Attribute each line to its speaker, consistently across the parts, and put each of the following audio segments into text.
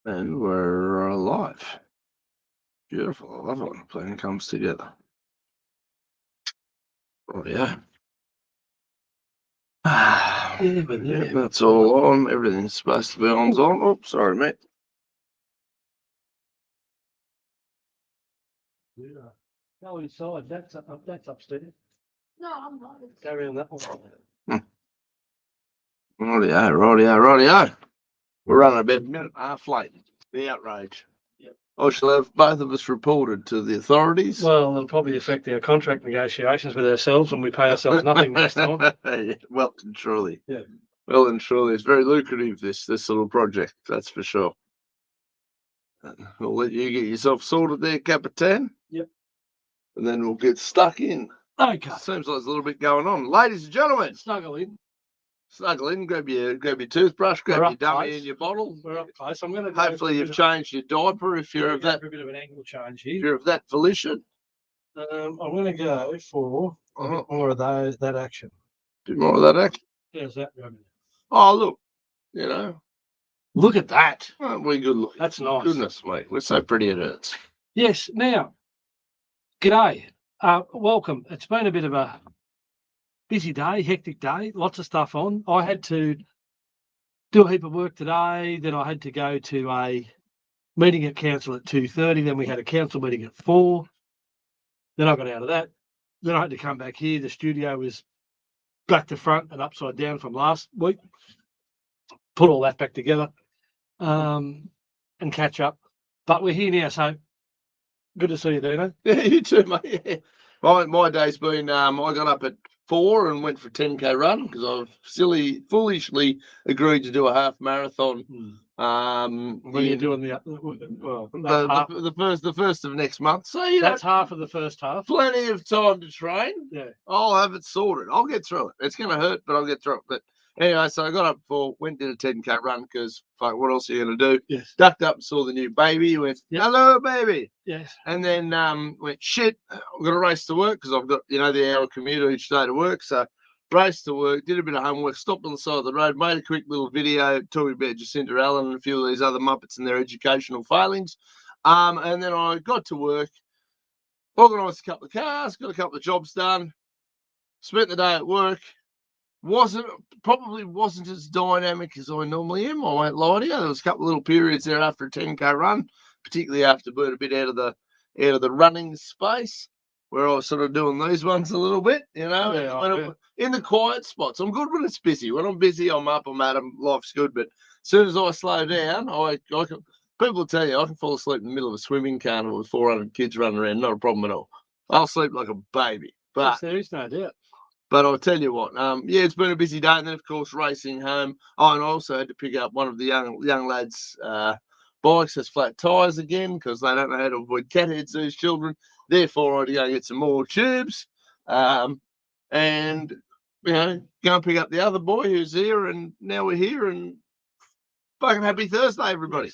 Speaker 1: And we're alive. Beautiful. I love it when a plan comes together. Oh, yeah. Yeah, that's all on. Everything's supposed to be on. Oh, sorry, mate.
Speaker 2: Yeah. Go inside. That's upstairs. No, I'm not. Go around that one.
Speaker 1: Rightio. We're running about a minute and a half late. The outrage.
Speaker 2: Yep.
Speaker 1: I shall have both of us reported to the authorities.
Speaker 2: Well, it'll probably affect our contract negotiations with ourselves when we pay ourselves nothing next time.
Speaker 1: Yeah, well and truly.
Speaker 2: Yeah.
Speaker 1: Well and truly. It's very lucrative, this little project, that's for sure. We'll let you get yourself sorted there, Capitan.
Speaker 2: Yep.
Speaker 1: And then we'll get stuck in.
Speaker 2: Okay.
Speaker 1: Seems like there's a little bit going on. Ladies and gentlemen,
Speaker 2: Snuggle in.
Speaker 1: snuggle in, grab your toothbrush, grab your dummy and your bottle.
Speaker 2: We're up close. I'm going to
Speaker 1: hopefully you've changed your diaper if you're of that.
Speaker 2: For a bit of an angle change here.
Speaker 1: If you're of that volition.
Speaker 2: I'm going to go for a bit more of that action.
Speaker 1: Do more of that action.
Speaker 2: How's that going?
Speaker 1: Oh, look, you know.
Speaker 2: Look at that.
Speaker 1: Aren't we good looking?
Speaker 2: That's nice.
Speaker 1: Goodness me, we're so pretty it hurts.
Speaker 2: Yes. Now, g'day. Welcome. It's been a bit of a busy day, hectic day, lots of stuff on. I had to do a heap of work today. Then I had to go to a meeting at council at 2:30. Then we had a council meeting at 4. Then I got out of that. Then I had to come back here. The studio was back to front and upside down from last week. Put all that back together and catch up. But we're here now, so good to see you, Dino.
Speaker 1: Yeah, you too, mate. Yeah. My day's been, I got up at 4 and went for a 10K run because I've foolishly agreed to do a half marathon.
Speaker 2: When are you doing
Speaker 1: the first of next month? So
Speaker 2: that's half of the first half.
Speaker 1: Plenty of time to train.
Speaker 2: Yeah,
Speaker 1: I'll have it sorted. I'll get through it. It's going to hurt, but I'll get through it. But anyway, so I got up went did a 10K run because fuck, what else are you going to do?
Speaker 2: Yes.
Speaker 1: Ducked up and saw the new baby. Went, hello, baby.
Speaker 2: Yes.
Speaker 1: And then went, shit, I've got to race to work because I've got, the hour commute each day to work. So raced to work, did a bit of homework, stopped on the side of the road, made a quick little video talking about Jacinta Allen and a few of these other Muppets and their educational failings. And then I got to work, organised a couple of cars, got a couple of jobs done, spent the day at work. Probably wasn't as dynamic as I normally am. I won't lie to you. There was a couple of little periods there after a 10K run, particularly after being a bit out of the running space, where I was sort of doing these ones a little bit, in the quiet spots. I'm good when it's busy. When I'm busy, I'm up, I'm at 'em, life's good. But as soon as I slow down, I can. People tell you I can fall asleep in the middle of a swimming carnival with 400 kids running around. Not a problem at all. I'll sleep like a baby. But
Speaker 2: yes, there is no doubt.
Speaker 1: But I'll tell you what, it's been a busy day, and then of course racing home. Oh, and I also had to pick up one of the young lads' bikes has flat tyres again because they don't know how to avoid catheads, these children. Therefore, I had to go and get some more tubes, and go and pick up the other boy who's here, and now we're here, and fucking happy Thursday, everybody.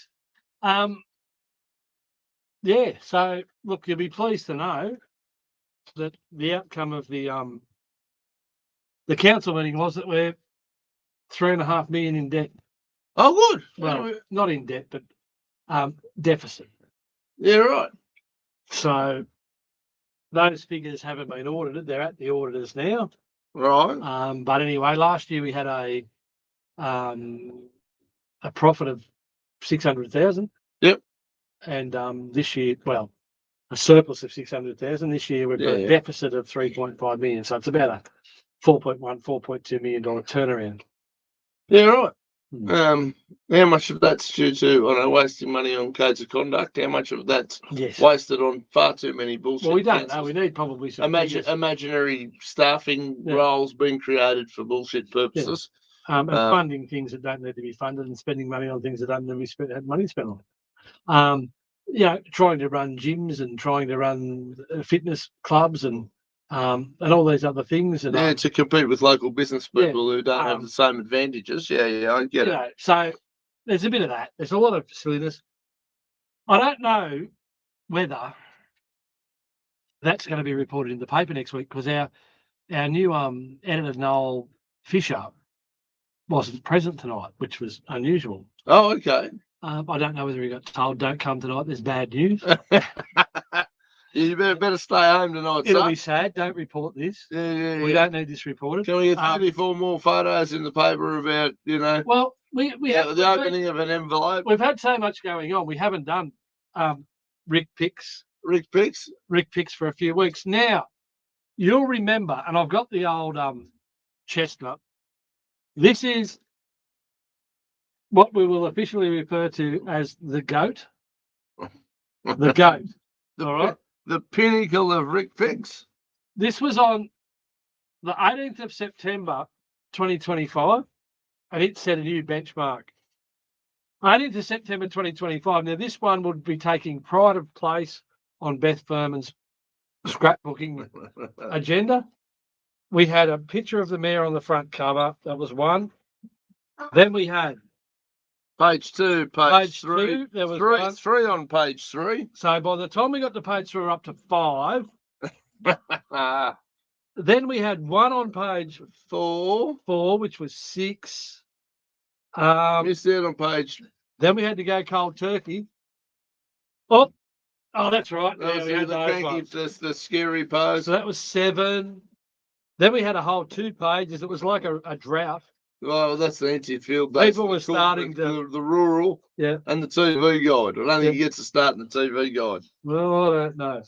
Speaker 2: Yeah. So look, you'll be pleased to know that the outcome of the council meeting was that we're $3.5 million in debt.
Speaker 1: Oh, good.
Speaker 2: Well, not in debt, but deficit.
Speaker 1: Yeah, right.
Speaker 2: So those figures haven't been audited. They're at the auditors now.
Speaker 1: Right.
Speaker 2: But anyway, last year we had a profit of 600,000.
Speaker 1: Yep.
Speaker 2: And this year, well, a surplus of 600,000. This year we've got a deficit of 3.5 million. So it's about a $4.2 million turnaround.
Speaker 1: Yeah, right. How much of that's due to wasting money on codes of conduct? How much of that's wasted on far too many bullshit?
Speaker 2: Well, we don't know. We need probably some
Speaker 1: imaginary staffing roles being created for bullshit purposes.
Speaker 2: And funding things that don't need to be funded and spending money on things that don't need to be had money spent on. Trying to run gyms and trying to run fitness clubs and all these other things. And
Speaker 1: to compete with local business people who don't have the same advantages. Yeah, I get it.
Speaker 2: So there's a bit of that. There's a lot of silliness. I don't know whether that's going to be reported in the paper next week because our new editor, Noel Fisher, wasn't present tonight, which was unusual.
Speaker 1: Oh, okay.
Speaker 2: I don't know whether he got told, don't come tonight, there's bad news.
Speaker 1: You better stay home tonight,
Speaker 2: It'll
Speaker 1: son.
Speaker 2: be sad, don't report this.
Speaker 1: Yeah.
Speaker 2: We don't need this reported.
Speaker 1: Can we get 34 more photos in the paper about,
Speaker 2: Well, we have
Speaker 1: the opening of an envelope?
Speaker 2: We've had so much going on. We haven't done Rick picks for a few weeks. Now, you'll remember, and I've got the old chestnut. This is what we will officially refer to as the goat. The goat. All right.
Speaker 1: The pinnacle of Rick picks.
Speaker 2: This was on the 18th of September 2025, and it set a new benchmark. 18th of September 2025. Now, this one would be taking pride of place on Beth Furman's scrapbooking agenda. We had a picture of the mayor on the front cover. That was one. Then we had
Speaker 1: page 2, page 3.
Speaker 2: 2, there was
Speaker 1: three on page 3.
Speaker 2: So by the time we got to page 3, we're up to 5. Then we had one on page 4, which was 6.
Speaker 1: Missed out on page.
Speaker 2: Then we had to go cold turkey. Oh, that's right.
Speaker 1: The scary pose.
Speaker 2: So that was 7. Then we had a whole 2 pages. It was like a drought.
Speaker 1: Well, that's the anti-field.
Speaker 2: People were starting to
Speaker 1: the rural, and the TV guide. I don't think he gets to start in the TV guide.
Speaker 2: Well, I don't know.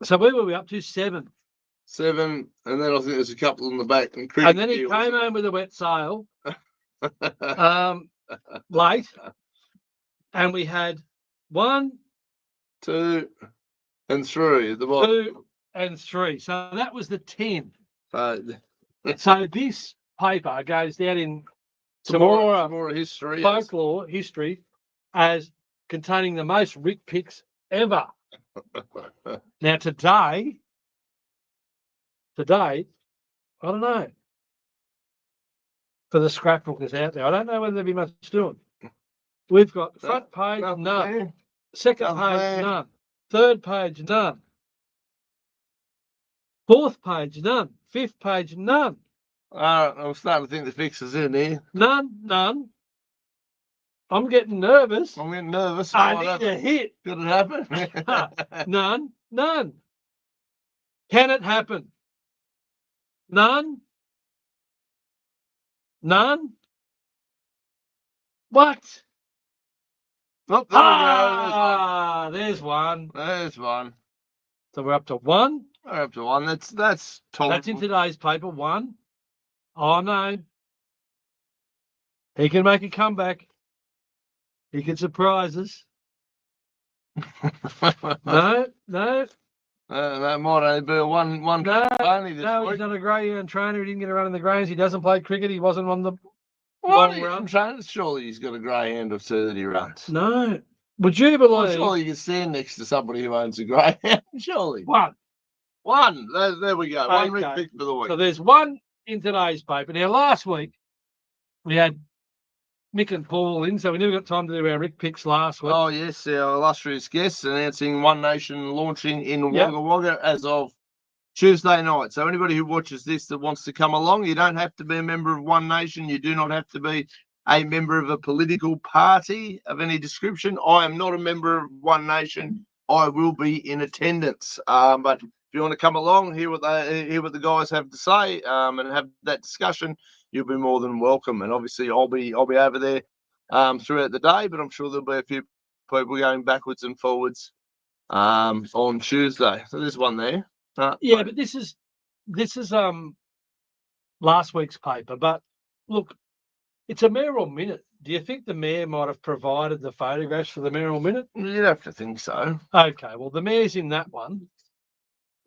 Speaker 2: So where were we up to? 7.
Speaker 1: 7, and then I think there's a couple in the back. And
Speaker 2: then he came home with a wet sail. Late, and we had 1,
Speaker 1: 2, and 3 at the bottom.
Speaker 2: 2 and 3. So that was the 10. So this paper goes down in
Speaker 1: tomorrow history,
Speaker 2: folklore history as containing the most Rick picks ever. Now today, I don't know. For the scrapbookers out there, I don't know whether there'll be much doing. We've got front page, none. Second page, none. Third page, none. Fourth page, none. Fifth page, none.
Speaker 1: I'm starting to think the fix is in here.
Speaker 2: None. I'm getting nervous.
Speaker 1: I
Speaker 2: need a hit.
Speaker 1: Could it happen?
Speaker 2: None. Can it happen? None. What?
Speaker 1: Oh, there we go.
Speaker 2: There's one.
Speaker 1: There's one.
Speaker 2: So we're up to 1.
Speaker 1: We're up to 1. That's tolerable.
Speaker 2: That's in today's paper. 1. Oh no. He can make a comeback. He can surprise us. No.
Speaker 1: That might only be a one.
Speaker 2: No, he's not a greyhound trainer. He didn't get a run in the greens. He doesn't play cricket. He wasn't on the long run.
Speaker 1: Trainers, surely he's got a greyhound or 2 that he runs.
Speaker 2: No. Would you believe?
Speaker 1: Surely you can stand next to somebody who owns a greyhound. Surely.
Speaker 2: 1.
Speaker 1: There we go. One Rick pick for the week.
Speaker 2: So there's 1 in today's paper. Now, last week we had Mick and Paul in, so we never got time to do our Rick picks last week.
Speaker 1: Oh, yes, our illustrious guests announcing One Nation launching in Wagga Wagga as of Tuesday night. So anybody who watches this that wants to come along, you don't have to be a member of One Nation. You do not have to be a member of a political party of any description. I am not a member of One Nation. I will be in attendance. But if you want to come along, hear what the guys have to say, and have that discussion, you'll be more than welcome. And obviously, I'll be over there throughout the day, but I'm sure there'll be a few people going backwards and forwards on Tuesday. So there's one there. But
Speaker 2: this is last week's paper. But look, it's a mayoral minute. Do you think the mayor might have provided the photographs for the mayoral minute?
Speaker 1: You'd have to think so.
Speaker 2: Okay, well, the mayor's in that one.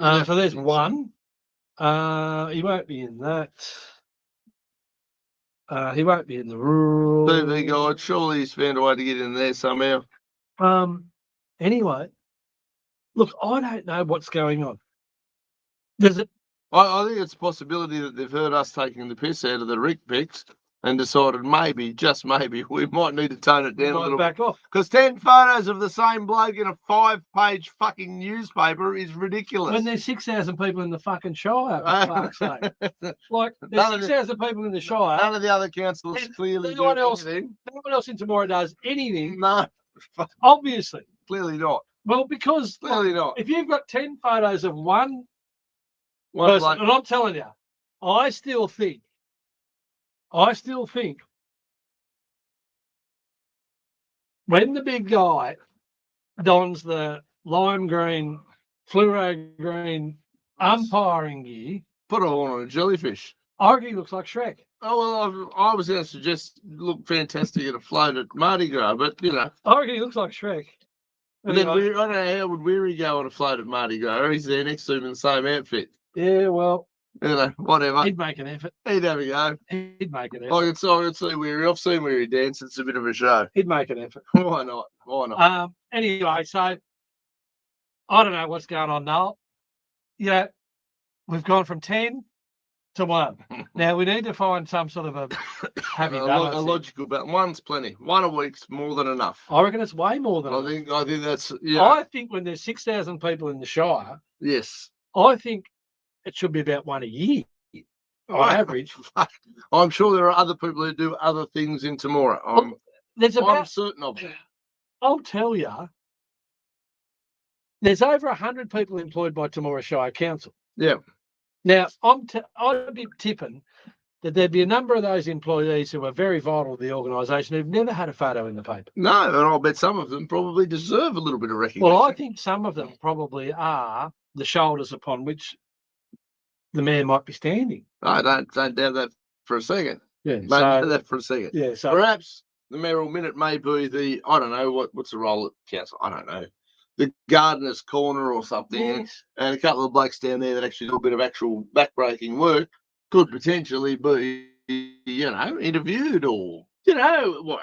Speaker 2: So there's 1. He won't be in that. He won't be in the rural.
Speaker 1: TV guide. Surely he's found a way to get in there somehow.
Speaker 2: Anyway, look, I don't know what's going on. Does it?
Speaker 1: I think it's a possibility that they've heard us taking the piss out of the Rick picks and decided maybe, just maybe, we might need to tone it down a little.
Speaker 2: Back off.
Speaker 1: Because 10 photos of the same bloke in a 5-page fucking newspaper is ridiculous.
Speaker 2: When there's 6,000 people in the fucking Shire, for fuck's sake. Like, there's 6,000 people in the Shire.
Speaker 1: None of the other councillors clearly
Speaker 2: no one else one else in Temora does anything.
Speaker 1: No,
Speaker 2: Obviously.
Speaker 1: clearly not.
Speaker 2: Well, because
Speaker 1: Clearly not.
Speaker 2: if you've got 10 photos of one
Speaker 1: One
Speaker 2: person,
Speaker 1: bloke-
Speaker 2: and I'm telling you, I still think when the big guy dons the lime green, fluoro green umpiring gear,
Speaker 1: put it on a jellyfish.
Speaker 2: I reckon he looks like Shrek.
Speaker 1: Oh, well, I was going to suggest look fantastic at a float at Mardi Gras, but, you know.
Speaker 2: I reckon he looks like Shrek.
Speaker 1: And then
Speaker 2: Anyway,
Speaker 1: I don't know how would Weary go on a float at Mardi Gras. He's there next to him in the same outfit.
Speaker 2: yeah, well,
Speaker 1: You know, whatever.
Speaker 2: he'd make an effort.
Speaker 1: He'd have a go.
Speaker 2: He'd make an
Speaker 1: I
Speaker 2: effort.
Speaker 1: can see Weary. I've seen Weary dance. It's a bit of a show.
Speaker 2: He'd make an effort.
Speaker 1: Why not? Why not?
Speaker 2: Anyway, so I don't know what's going on now. Yeah, we've gone from 10 to 1. Now we need to find some sort of a happy balance.
Speaker 1: A logical balance. One's plenty. One a week's more than enough.
Speaker 2: I reckon it's way more than enough.
Speaker 1: I think that's yeah.
Speaker 2: I think when there's 6,000 people in the Shire,
Speaker 1: Yes.
Speaker 2: I think it should be about one a year on average.
Speaker 1: I'm sure there are other people who do other things in Temora. I'm certain of it.
Speaker 2: I'll tell you, there's over 100 people employed by Temora Shire Council.
Speaker 1: Yeah.
Speaker 2: Now, I'd be tipping that there'd be a number of those employees who are very vital to the organisation who've never had a photo in the paper.
Speaker 1: No, and I'll bet some of them probably deserve a little bit of recognition.
Speaker 2: Well, I think some of them probably are the shoulders upon which the mayor might be standing.
Speaker 1: I don't doubt that for a second.
Speaker 2: Yeah,
Speaker 1: Don't doubt that for a second.
Speaker 2: Yeah, so
Speaker 1: Perhaps the mayoral minute may be the, I don't know, what's the role at council? I don't know. The gardener's corner or something.
Speaker 2: yes.
Speaker 1: And a couple of blokes down there that actually do a bit of actual backbreaking work could potentially be, you know, interviewed or, you know,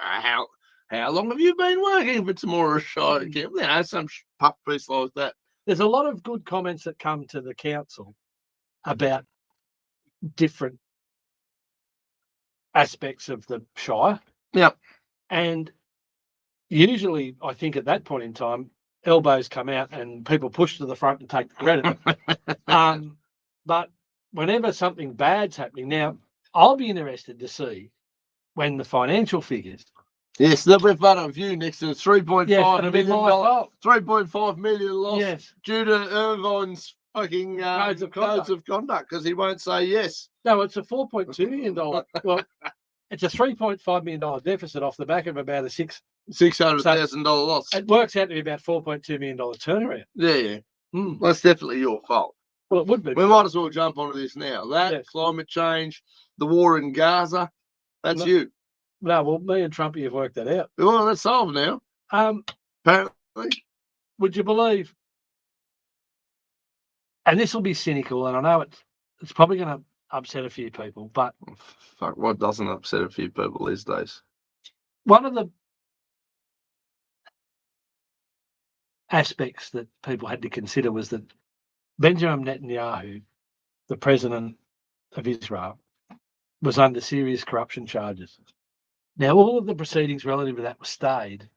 Speaker 1: how long have you been working for Temora Shire Council? You know, some puff piece like that.
Speaker 2: There's a lot of good comments that come to the council about different aspects of the Shire.
Speaker 1: Yep.
Speaker 2: And usually, I think at that point in time, elbows come out and people push to the front and take the credit. But whenever something bad's happening, now I'll be interested to see when the financial figures.
Speaker 1: Yes, there'll be a photo of you next to the $3.5 million, $3.5 million loss due to Irvine's fucking codes of conduct because he won't say yes.
Speaker 2: No, it's a $4.2 million. Well, it's a $3.5 million deficit off the back of about a
Speaker 1: $600,000 loss.
Speaker 2: It works out to be about $4.2 million turnaround.
Speaker 1: Yeah. That's definitely your fault.
Speaker 2: Well, it would be.
Speaker 1: We might as well jump onto this now. Climate change, the war in Gaza, that's you.
Speaker 2: No, well, me and Trumpy have worked that out.
Speaker 1: Well, that's solved now. Apparently.
Speaker 2: Would you believe? And this will be cynical, and I know it's probably going to upset a few people, but
Speaker 1: fuck, what doesn't upset a few people these days?
Speaker 2: One of the aspects that people had to consider was that Benjamin Netanyahu, the president of Israel, was under serious corruption charges. Now, all of the proceedings relative to that were stayed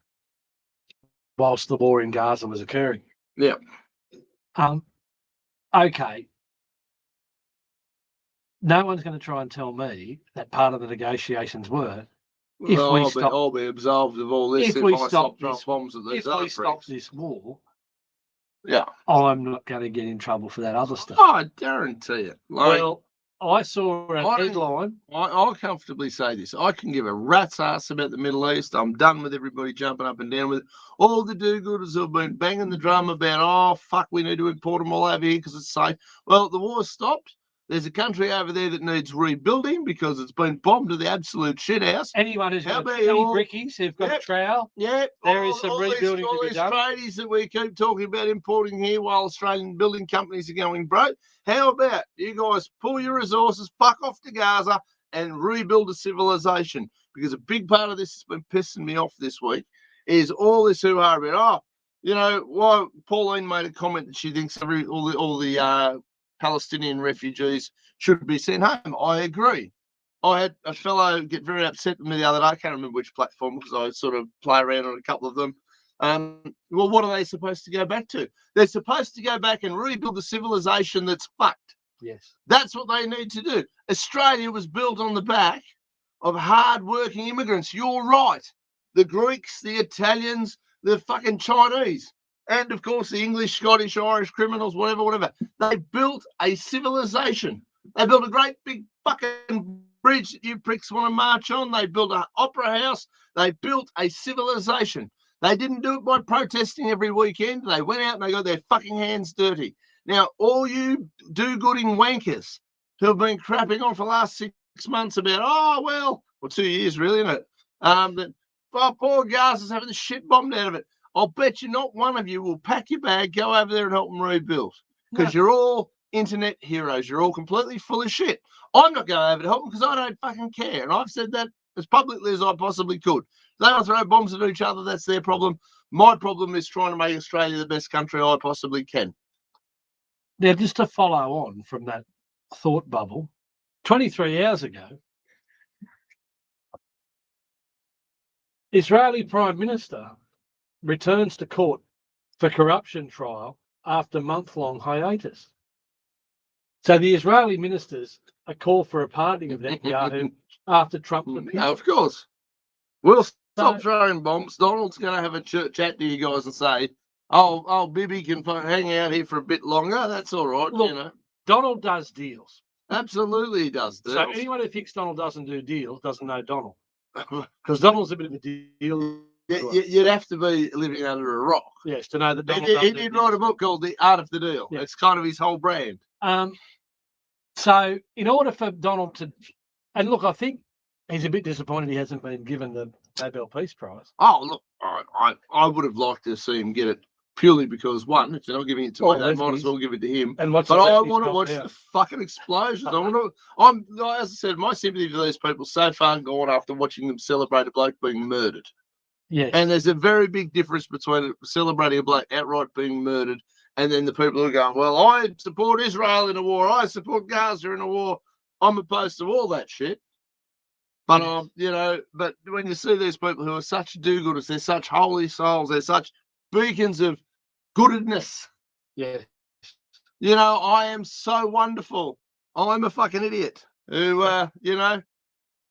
Speaker 2: whilst the war in Gaza was occurring.
Speaker 1: Yeah.
Speaker 2: Okay. No one's going to try and tell me that part of the negotiations were
Speaker 1: I'll be absolved of all this if I stop bombs at these other
Speaker 2: stop this war.
Speaker 1: Yeah.
Speaker 2: I'm not going to get in trouble for that other stuff.
Speaker 1: I guarantee it.
Speaker 2: Well, I saw a headline.
Speaker 1: I'll comfortably say this. I can give a rat's ass about the Middle East. I'm done with everybody jumping up and down with it. All the do-gooders have been banging the drum about, oh, fuck, we need to import them all over here because it's safe. Well, the war's stopped. There's a country over there that needs rebuilding because it's been bombed to the absolute shithouse.
Speaker 2: Anyone who's got any brickies who've got a trowel, there is some rebuilding to be done.
Speaker 1: All these tradies that we keep talking about importing here while Australian building companies are going broke. How about you guys pull your resources, fuck off to Gaza and rebuild a civilization? Because a big part of this has been pissing me off this week is all this hoo-ha about, why Pauline made a comment that she thinks all the Palestinian refugees should be sent home. I agree. I had a fellow get very upset with me the other day. I can't remember which platform because I sort of play around on a couple of them. Well, what are they supposed to go back to? They're supposed to go back and rebuild the civilization that's fucked.
Speaker 2: Yes.
Speaker 1: That's what they need to do. Australia was built on the back of hard-working immigrants. You're right. the Greeks, the Italians, the fucking Chinese, and of course the English, Scottish, Irish criminals, whatever. They built a civilization. They built a great big fucking bridge that you pricks want to march on. They built an opera house. They built a civilization. They didn't do it by protesting every weekend. They went out and they got their fucking hands dirty. Now, all you do-gooding wankers who have been crapping on for the last 6 months about, oh, well, 2 years really, isn't it? That poor Gaza's having the shit bombed out of it. I'll bet you not one of you will pack your bag, go over there and help them rebuild. Because you're all internet heroes. You're all completely full of shit. I'm not going over to help them because I don't fucking care. And I've said that as publicly as I possibly could. They want to throw bombs at each other. That's their problem. My problem is trying to make Australia the best country I possibly can.
Speaker 2: Now, just to follow on from that thought bubble, 23 hours ago, Israeli Prime Minister returns to court for corruption trial after month-long hiatus. So the Israeli ministers are called for a pardoning of Netanyahu after Trump's appeal.
Speaker 1: Of course. We'll stop throwing bombs. Donald's going to have a chat to you guys and say, oh, Bibi can hang out here for a bit longer. That's all right,
Speaker 2: Look,
Speaker 1: you know.
Speaker 2: Donald does deals.
Speaker 1: Absolutely he does deals.
Speaker 2: So anyone who thinks Donald doesn't do deals doesn't know Donald. Because Donald's a bit of a deal.
Speaker 1: You'd have to be living under a rock.
Speaker 2: Yes, to know that Donald
Speaker 1: he did write a book called The Art of the Deal. Yeah. It's kind of his whole brand.
Speaker 2: So in order for Donald to, and look, I think he's a bit disappointed he hasn't been given the Nobel Peace Prize.
Speaker 1: Oh, look, I would have liked to see him get it purely because, one, if they're not giving it to me, they might as well give it to him.
Speaker 2: And
Speaker 1: but I want to watch the fucking explosions. As I said, my sympathy for these people so far gone after watching them celebrate a bloke being murdered.
Speaker 2: Yes.
Speaker 1: And there's a very big difference between celebrating a bloke outright being murdered and then the people who are going, well, I support Israel in a war. I support Gaza in a war. I'm opposed to all that shit. But, but when you see these people who are such do-gooders, they're such holy souls, they're such beacons of goodness.
Speaker 2: Yeah.
Speaker 1: I am so wonderful. I'm a fucking idiot who,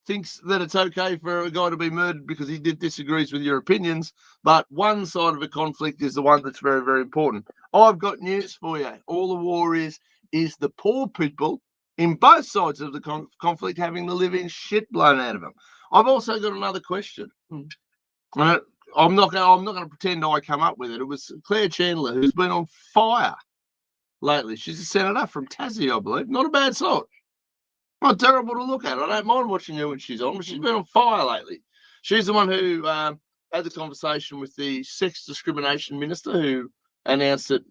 Speaker 1: thinks that it's okay for a guy to be murdered because he disagrees with your opinions. But one side of a conflict is the one that's very, very important. I've got news for you. All the war is the poor people in both sides of the conflict having the living shit blown out of them. I've also got another question. I'm not going to pretend I come up with it. It was Claire Chandler, who's been on fire lately. She's a senator from Tassie, I believe. Not a bad sort. Not terrible to look at. I don't mind watching her when she's on, but she's been on fire lately. She's the one who had the conversation with the sex discrimination minister who announced that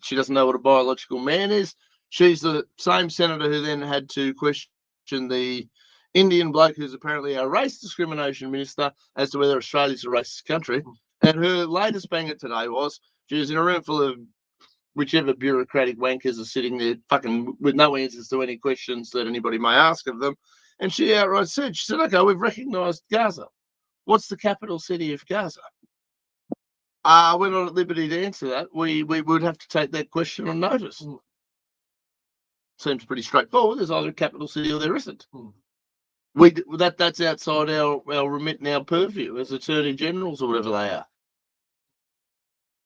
Speaker 1: she doesn't know what a biological man is. She's the same senator who then had to question the Indian bloke who's apparently a race discrimination minister as to whether Australia's a racist country. And her latest banger today was she was in a room full of whichever bureaucratic wankers are sitting there fucking with no answers to any questions that anybody may ask of them. And she outright said, okay, we've recognised Gaza. What's the capital city of Gaza? We're not at liberty to answer that. We would have to take that question on notice. Seems pretty straightforward. There's either a capital city or there isn't. That's outside our remit and our purview as attorney generals or whatever they are.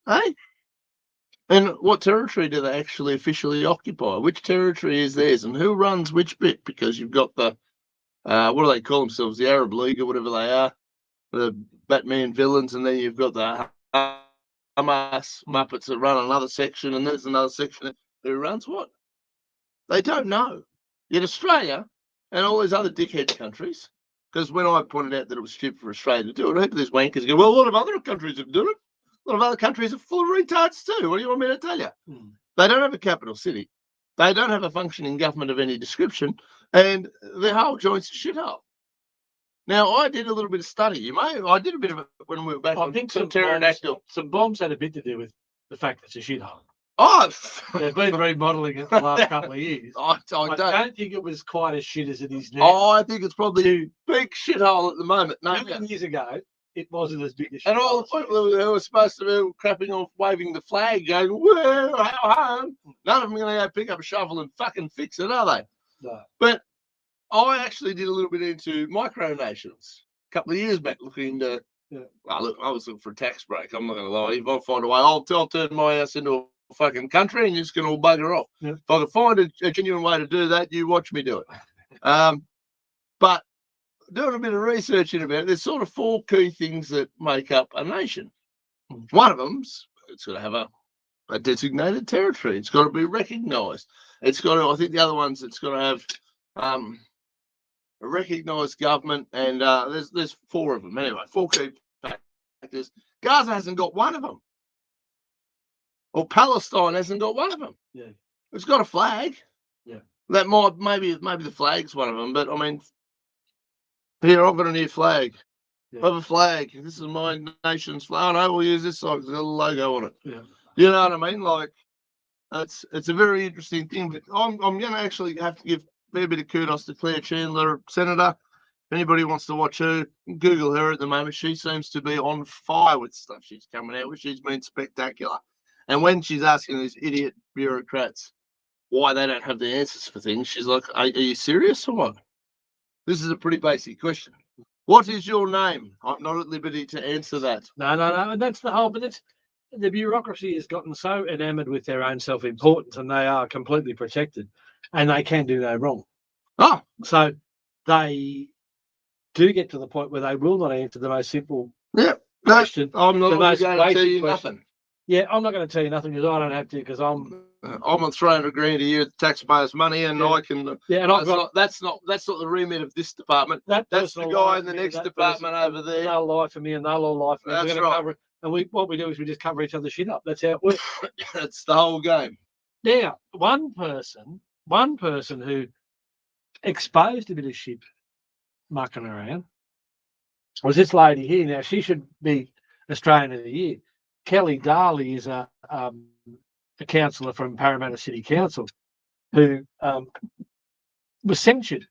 Speaker 1: Hey? And what territory do they actually officially occupy? Which territory is theirs and who runs which bit? Because you've got the, what do they call themselves? The Arab League or whatever they are, the Batman villains, and then you've got the Hamas Muppets that run another section, and there's another section who runs what? They don't know. Yet Australia and all these other dickhead countries, because when I pointed out that it was stupid for Australia to do it, I heard these wankers go, well, a lot of other countries have done it. A lot of other countries are full of retards too. What do you want me to tell you? They don't have a capital city. They don't have a functioning government of any description. And the whole joint's a shithole. Now, I did a little bit of study. I did a bit of it when we were back.
Speaker 2: I think some bombs had a bit to do with the fact that it's a shithole.
Speaker 1: Oh,
Speaker 2: they've been remodelling it the last couple of years. I don't think it was quite as shit as it is now.
Speaker 1: Oh, I think it's probably a big shithole at the moment. No,
Speaker 2: 10 years ago, it wasn't as big as shithole.
Speaker 1: And all the people who were supposed to be crapping off, waving the flag, going, well, our home, none of them are going to go pick up a shovel and fucking fix it, are they?
Speaker 2: No.
Speaker 1: But I actually did a little bit into micronations a couple of years back, looking into
Speaker 2: Yeah.
Speaker 1: Well, look, I was looking for a tax break. I'm not going to lie. If I find a way, I'll turn my house into a fucking country and you're just going to all bugger off.
Speaker 2: Yeah.
Speaker 1: If I can find a genuine way to do that, you watch me do it. But doing a bit of research in about it, there's sort of 4 key things that make up a nation. One of them's it's got to have a designated territory. It's got to be recognised. It's got to. I think the other ones. It's got to have a recognised government, and there's 4 of them anyway. 4 key factors. Gaza hasn't got one of them, or Palestine hasn't got one of them.
Speaker 2: Yeah.
Speaker 1: It's got a flag.
Speaker 2: Yeah.
Speaker 1: That might maybe the flag's one of them, but I mean, here I've got a new flag.
Speaker 2: Yeah.
Speaker 1: I have a flag. This is my nation's flag. I know we'll use this side because there's a logo on it.
Speaker 2: Yeah.
Speaker 1: You know what I mean? Like, it's a very interesting thing. But I'm going to actually have to give a bit of kudos to Claire Chandler, Senator. If anybody wants to watch her, Google her at the moment. She seems to be on fire with stuff she's coming out with. She's been spectacular. And when she's asking these idiot bureaucrats why they don't have the answers for things, she's like, are you serious or what? This is a pretty basic question. What is your name? I'm not at liberty to answer that.
Speaker 2: No. And that's the whole, but it's the bureaucracy has gotten so enamored with their own self-importance and they are completely protected and they can do no wrong.
Speaker 1: Oh,
Speaker 2: so they do get to the point where they will not answer the most simple question.
Speaker 1: I'm not going to tell you
Speaker 2: question.
Speaker 1: nothing.
Speaker 2: Yeah, I'm not going to tell you nothing because I don't have to because I'm
Speaker 1: on 300 grand a year of taxpayers' money, and I can.
Speaker 2: Yeah, and
Speaker 1: that's not the remit of this department. That's the guy in the next department over there.
Speaker 2: They'll lie for me, and they'll all lie for me.
Speaker 1: That's
Speaker 2: We're
Speaker 1: right.
Speaker 2: Cover it. And what we do is we just cover each other's shit up. That's how it works.
Speaker 1: That's the whole game.
Speaker 2: Now, one person who exposed a bit of shit mucking around was this lady here. Now, she should be Australian of the Year. Kelly Darley is a councillor from Parramatta City Council who was censured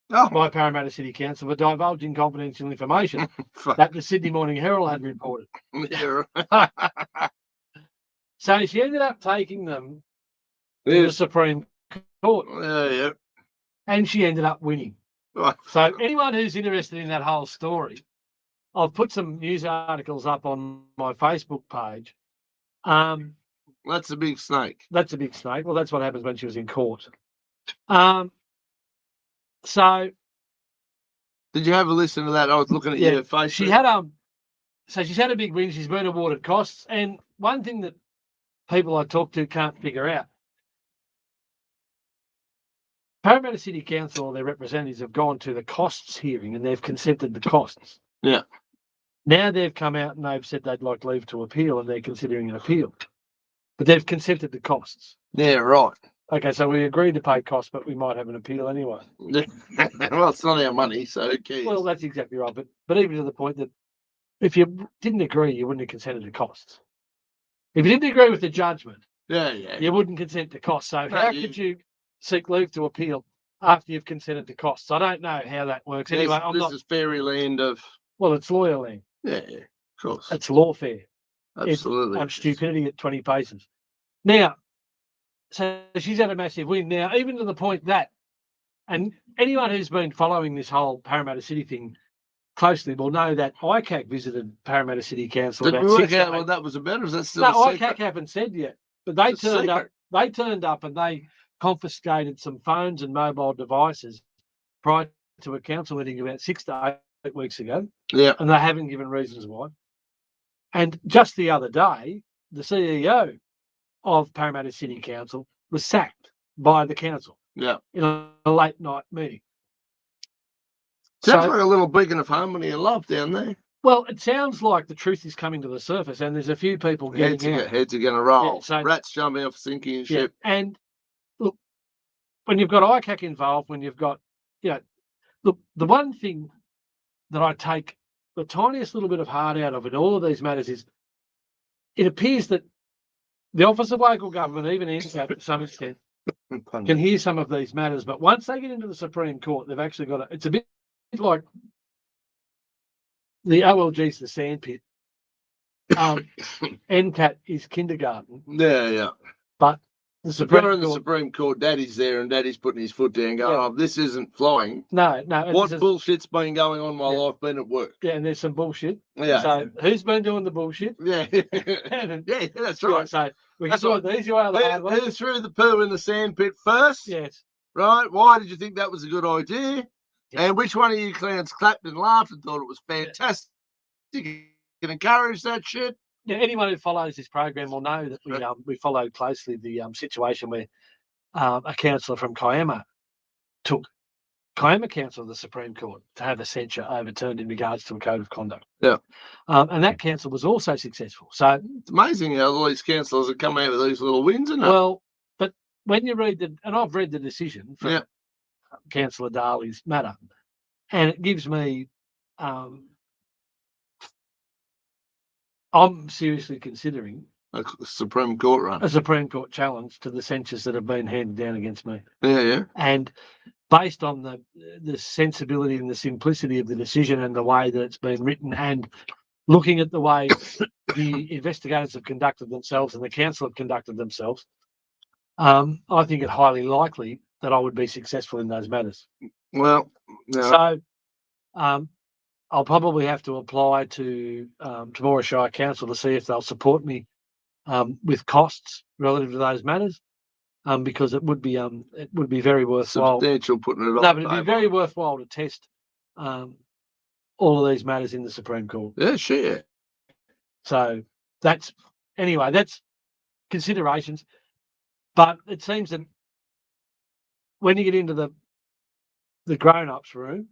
Speaker 2: by Parramatta City Council for divulging confidential information that the Sydney Morning Herald had reported.
Speaker 1: Yeah.
Speaker 2: So she ended up taking them to the Supreme Court.
Speaker 1: Yeah.
Speaker 2: And she ended up winning.
Speaker 1: Right.
Speaker 2: So anyone who's interested in that whole story, I've put some news articles up on my Facebook page.
Speaker 1: That's a big snake.
Speaker 2: That's a big snake. Well, that's what happens when she was in court. So
Speaker 1: did you have a listen to that? I was looking at your Facebook.
Speaker 2: She had so she's had a big win. She's been awarded costs. And one thing that people I talk to can't figure out, Parramatta City Council or their representatives have gone to the costs hearing and they've consented the costs.
Speaker 1: Yeah.
Speaker 2: Now they've come out and they've said they'd like leave to appeal and they're considering an appeal. But they've consented the costs.
Speaker 1: Yeah, right.
Speaker 2: Okay, so we agreed to pay costs, but we might have an appeal anyway.
Speaker 1: Well, it's not our money, so who cares?
Speaker 2: Well, that's exactly right. But even to the point that if you didn't agree, you wouldn't have consented to costs. If you didn't agree with the judgment, you wouldn't consent to costs. So how could you seek leave to appeal after you've consented to costs? I don't know how that works. Anyway,
Speaker 1: this is fairyland of...
Speaker 2: Well, it's lawyer land.
Speaker 1: Yeah, of course.
Speaker 2: It's lawfare.
Speaker 1: Absolutely.
Speaker 2: It's stupidity at 20 paces. Now, so she's had a massive win. Now, even to the point that, and anyone who's been following this whole Parramatta City thing closely will know that ICAC visited Parramatta City Council.
Speaker 1: Did we work out what that was about? Or is that still
Speaker 2: no,
Speaker 1: a secret?
Speaker 2: ICAC haven't said yet. But they turned up. They turned up and they confiscated some phones and mobile devices prior to a council meeting about 6 to 8 weeks ago.
Speaker 1: Yeah.
Speaker 2: And they haven't given reasons why. And just the other day, the CEO of Parramatta City Council was sacked by the council.
Speaker 1: Yeah.
Speaker 2: In a late night meeting.
Speaker 1: Sounds like a little beacon of harmony and love down there.
Speaker 2: Well, it sounds like the truth is coming to the surface, and there's a few people getting out.
Speaker 1: Heads are going to roll.
Speaker 2: Yeah, so,
Speaker 1: rats jumping off a sinking ship.
Speaker 2: And look, when you've got ICAC involved, when you've got, look, the one thing that I take the tiniest little bit of heart out of in all of these matters is it appears that the Office of Local Government, even NCAP to some extent, can hear some of these matters. But once they get into the Supreme Court, they've actually got it's a bit like the OLG's the sandpit. NCAT is kindergarten.
Speaker 1: Yeah.
Speaker 2: But The
Speaker 1: If you're
Speaker 2: Supreme
Speaker 1: in the
Speaker 2: Court.
Speaker 1: Supreme Court, Daddy's there and Daddy's putting his foot down going,
Speaker 2: Yeah.
Speaker 1: oh, this isn't flying.
Speaker 2: No. And
Speaker 1: What
Speaker 2: this is,
Speaker 1: bullshit's been going on while
Speaker 2: Yeah.
Speaker 1: I've been at work?
Speaker 2: yeah, and there's some bullshit.
Speaker 1: Yeah.
Speaker 2: So who's been doing the bullshit?
Speaker 1: Yeah. Yeah, that's right.
Speaker 2: So we can
Speaker 1: That's
Speaker 2: do
Speaker 1: right.
Speaker 2: it the easy way or the hard way.
Speaker 1: Who threw the poo in the sandpit first?
Speaker 2: Yes.
Speaker 1: Right? Why did you think that was a good idea?
Speaker 2: Yeah.
Speaker 1: And which one of you clowns clapped and laughed and thought it was fantastic and encouraged that shit?
Speaker 2: Yeah, anyone who follows this program will know that we followed closely the situation where a councillor from Kiama took Kiama Council of the Supreme Court to have a censure overturned in regards to a code of conduct.
Speaker 1: Yeah.
Speaker 2: And that council was also successful. So
Speaker 1: it's amazing how all these councillors have come out with these little wins, isn't it?
Speaker 2: Well, but when you read and I've read the decision from Councillor Darley's matter, and it gives me, I'm seriously considering
Speaker 1: a Supreme Court run.
Speaker 2: A Supreme Court challenge to the censures that have been handed down against me.
Speaker 1: Yeah.
Speaker 2: And based on the sensibility and the simplicity of the decision and the way that it's been written, and looking at the way the investigators have conducted themselves and the council have conducted themselves, I think it highly likely that I would be successful in those matters.
Speaker 1: Well,
Speaker 2: so I'll probably have to apply to Temora Shire Council to see if they'll support me with costs relative to those matters, because it would be very worthwhile.
Speaker 1: Substantial putting it on.
Speaker 2: No, but it'd be very worthwhile to test all of these matters in the Supreme Court.
Speaker 1: Yeah, sure.
Speaker 2: So that's considerations. But it seems that when you get into the grown-ups room,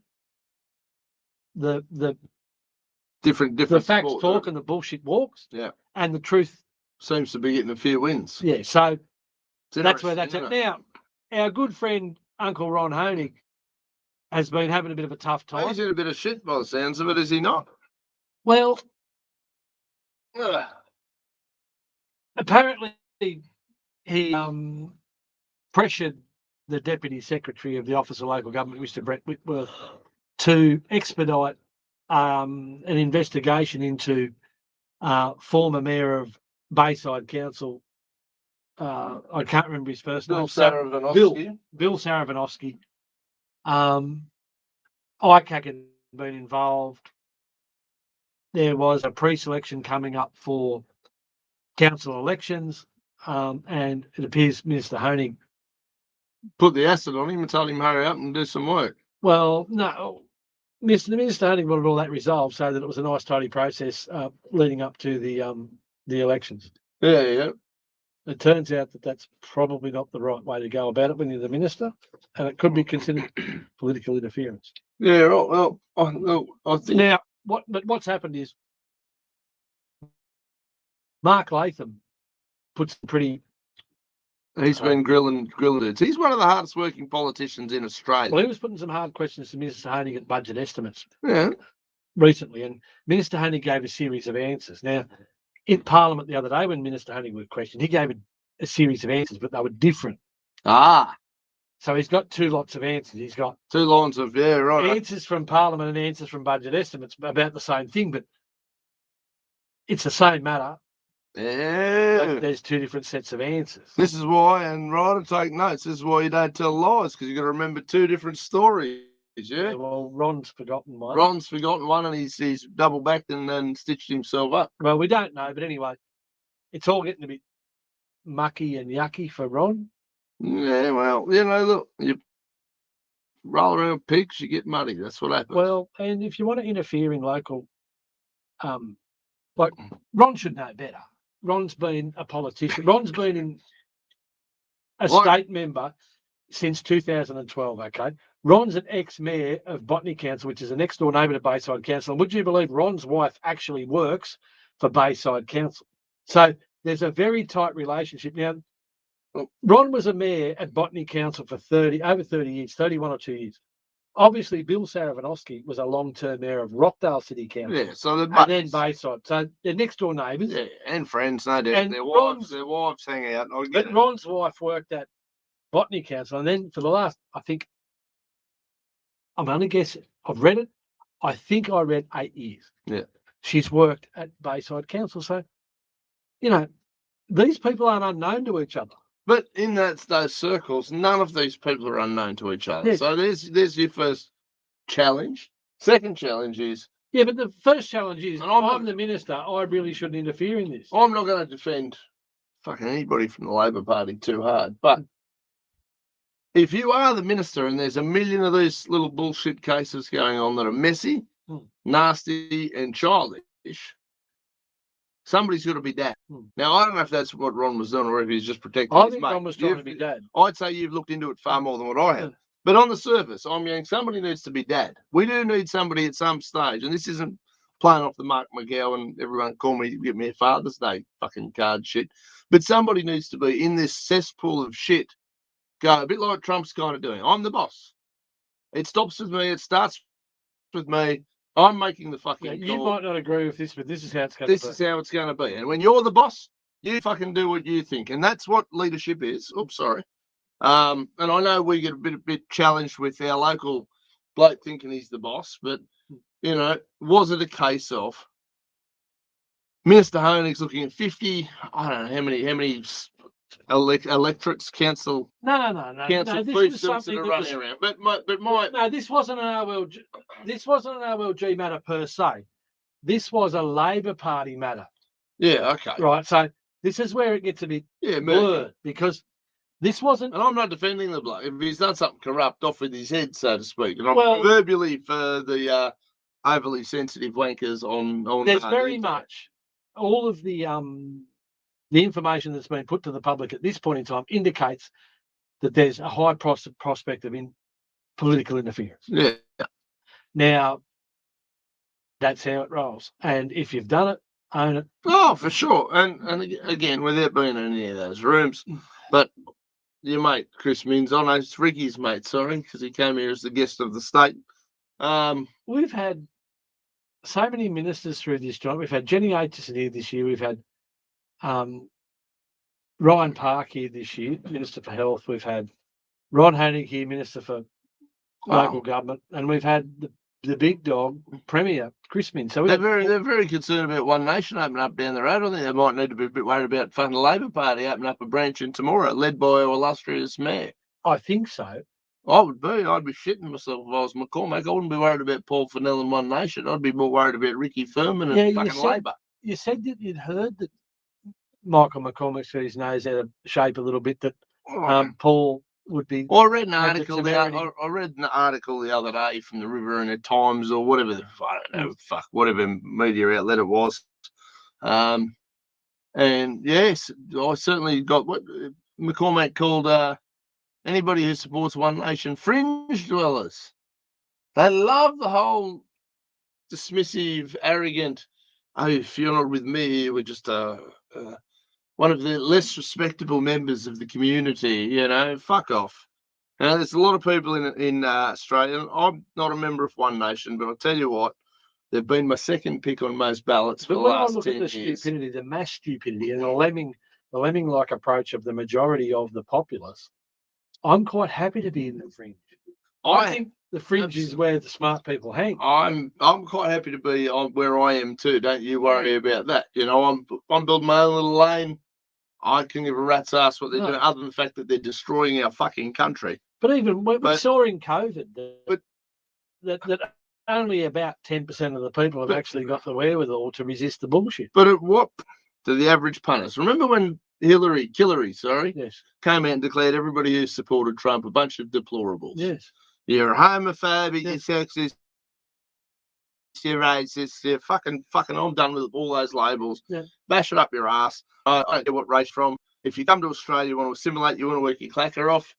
Speaker 2: the
Speaker 1: different
Speaker 2: facts talk and the bullshit walks.
Speaker 1: Yeah.
Speaker 2: And the truth
Speaker 1: seems to be getting a few wins.
Speaker 2: Yeah. So that's where that's at. Now, our good friend Uncle Ron Honig has been having a bit of a tough time.
Speaker 1: He's in a bit of shit by the sounds of it, is he not?
Speaker 2: Well, apparently he pressured the Deputy Secretary of the Office of Local Government, Mr. Brett Whitworth, to expedite an investigation into former Mayor of Bayside Council. I can't remember his first name. Bill Saravinovsky. ICAC had been involved. There was a pre-selection coming up for council elections, and it appears Minister Honig
Speaker 1: put the acid on him and told him hurry up and do some work.
Speaker 2: Well, no, Minister Honig wanted all that resolved so that it was a nice, tidy process leading up to the elections.
Speaker 1: Yeah.
Speaker 2: It turns out that that's probably not the right way to go about it when you're the minister, and it could be considered political interference.
Speaker 1: Yeah, right. Well, I think
Speaker 2: now what's happened is Mark Latham put some pretty.
Speaker 1: He's been grilling dudes. He's one of the hardest working politicians in Australia.
Speaker 2: Well, he was putting some hard questions to Minister Honig at budget estimates.
Speaker 1: Yeah.
Speaker 2: Recently, and Minister Honig gave a series of answers. Now, in Parliament the other day, when Minister Honig was questioned, he gave a series of answers, but they were different. So he's got two lots of answers. He's got
Speaker 1: two lines of
Speaker 2: answers from Parliament and answers from budget estimates about the same thing, but it's the same matter.
Speaker 1: Yeah.
Speaker 2: There's two different sets of answers.
Speaker 1: This is why, and right, take notes. This is why you don't tell lies, because you got to remember two different stories. Yeah.
Speaker 2: Well, Ron's forgotten one.
Speaker 1: Ron's forgotten one, and he's double backed and then stitched himself up.
Speaker 2: Well, we don't know, but anyway, it's all getting a bit mucky and yucky for Ron.
Speaker 1: Yeah, well, look, you roll around with pigs, you get muddy. That's what happens.
Speaker 2: Well, and if you want to interfere in local, like Ron should know better. Ron's been a politician. Ron's been a state member since 2012, okay? Ron's an ex-mayor of Botany Council, which is a next-door neighbour to Bayside Council. And would you believe Ron's wife actually works for Bayside Council? So there's a very tight relationship. Now, Ron was a mayor at Botany Council for over 30 years, 31 or 2 years. Obviously, Bill Saravinovsky was a long-term mayor of Rockdale City Council.
Speaker 1: Yeah, so
Speaker 2: and then Bayside. So they're next-door neighbours.
Speaker 1: Yeah, and friends, no doubt.
Speaker 2: And
Speaker 1: their wives hang out.
Speaker 2: But Ron's wife worked at Botany Council, and then for the last, I think, I'm only guessing, I've read it, I think I read 8 years.
Speaker 1: Yeah.
Speaker 2: She's worked at Bayside Council. So, these people aren't unknown to each other.
Speaker 1: But in those circles, none of these people are unknown to each other.
Speaker 2: Yes.
Speaker 1: So there's your first challenge. Second challenge is,
Speaker 2: Yeah, but the first challenge is,
Speaker 1: And I'm
Speaker 2: I'm
Speaker 1: not-
Speaker 2: the minister. I really shouldn't interfere in this.
Speaker 1: I'm not going to defend fucking anybody from the Labor Party too hard, but if you are the minister and there's a million of these little bullshit cases going on that are messy, nasty, and childish, somebody's got to be dad. Now, I don't know if that's what Ron was doing or if he's just protecting
Speaker 2: I
Speaker 1: his
Speaker 2: think
Speaker 1: mate.
Speaker 2: Ron was trying to be dad.
Speaker 1: I'd say you've looked into it far more than what I have. But on the surface, I'm saying somebody needs to be dad. We do need somebody at some stage, and this isn't playing off the Mark McGowan, everyone call me, give me a Father's Day fucking card shit. But somebody needs to be in this cesspool of shit, go a bit like Trump's kind of doing. I'm the boss. It stops with me. It starts with me. I'm making the fucking
Speaker 2: You
Speaker 1: call.
Speaker 2: might not agree with this, but this is how it's going to be.
Speaker 1: This is how it's going to be. And when you're the boss, you fucking do what you think. And that's what leadership is. Oops, sorry. And I know we get a bit challenged with our local bloke thinking he's the boss, but, you know, was it a case of Minister Honig's looking at 50, I don't know how many electorates, council
Speaker 2: No.
Speaker 1: this was
Speaker 2: something that was
Speaker 1: around. But my
Speaker 2: no. This wasn't an OLG. This wasn't an OLG matter per se. This was a Labor Party matter.
Speaker 1: Yeah, okay.
Speaker 2: Right. So this is where it gets a bit blurred because this wasn't.
Speaker 1: And I'm not defending the bloke. If he's done something corrupt off with his head, so to speak, and I'm
Speaker 2: Well-
Speaker 1: proverbially for the overly sensitive wankers on.
Speaker 2: There's very much all of the information that's been put to the public at this point in time indicates that there's a high prospect of political interference.
Speaker 1: Yeah.
Speaker 2: Now, that's how it rolls. And if you've done it, own it.
Speaker 1: Oh, for sure. And again, without being in any of those rooms, but your mate Chris Minns, I know it's Ricky's mate, sorry, because he came here as the guest of the state.
Speaker 2: We've had so many ministers through this job. We've had Jenny Aitchison here this year. We've had Ryan Park here this year, Minister for Health. We've had Ron Honig here, Minister for Local Government, and we've had the big dog Premier Chris Minns. So
Speaker 1: they're very concerned about One Nation opening up down the road. I think they might need to be a bit worried about funding the Labor Party opening up a branch in tomorrow, led by our illustrious mayor.
Speaker 2: I think so.
Speaker 1: I would be. I'd be shitting myself if I was McCormack. I wouldn't be worried about Paul Fennell and One Nation. I'd be more worried about Ricky Furman and fucking Labor.
Speaker 2: You said that you'd heard that Michael McCormack's got his nose out of shape a little bit, that Paul would be.
Speaker 1: Well, I read an article. I read an article the other day from the River and the Times or whatever. I don't know. Whatever media outlet it was. And yes, I certainly got what McCormack called anybody who supports One Nation fringe dwellers. They love the whole dismissive, arrogant. Oh, if you're not with me, we're just one of the less respectable members of the community. You know, fuck off. Now, there's a lot of people in Australia. I'm not a member of One Nation, but I'll tell you what, they've been my second pick on most ballots for the last 10 years. But when I look at the
Speaker 2: stupidity, the mass stupidity, and the lemming-like approach of the majority of the populace, I'm quite happy to be in the fringe. I think the fringe is where the smart people hang.
Speaker 1: I'm quite happy to be on where I am too. Don't you worry about that. You know, I'm building my own little lane. I can give a rat's ass what they're doing, other than the fact that they're destroying our fucking country.
Speaker 2: But even we saw in COVID that only about 10% of the people have actually got the wherewithal to resist the bullshit.
Speaker 1: But at what to the average punters? Remember when Hillary
Speaker 2: yes,
Speaker 1: came out and declared everybody who supported Trump a bunch of deplorables?
Speaker 2: Yes.
Speaker 1: You're homophobic, you're sexist, you're racist, you're fucking, I'm done with all those labels.
Speaker 2: Yeah.
Speaker 1: Bash it up your ass. I don't care what race from. If you come to Australia, you want to assimilate, you want to work your clacker off,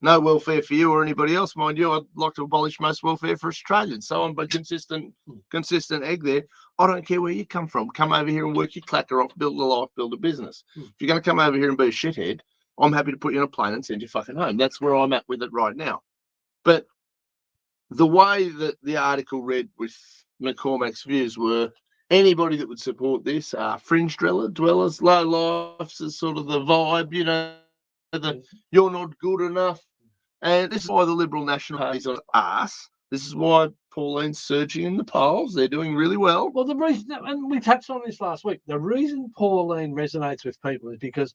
Speaker 1: no welfare for you or anybody else. Mind you, I'd like to abolish most welfare for Australians. So I'm a consistent egg there. I don't care where you come from. Come over here and work your clacker off, build a life, build a business. If you're going to come over here and be a shithead, I'm happy to put you on a plane and send you fucking home. That's where I'm at with it right now. But the way that the article read with McCormack's views were anybody that would support this, fringe dwellers, low lifes is sort of the vibe, you know, you're not good enough. And this is why the Liberal National Party's on arse. This is why Pauline's surging in the polls. They're doing really well.
Speaker 2: Well, the reason, and we touched on this last week, the reason Pauline resonates with people is because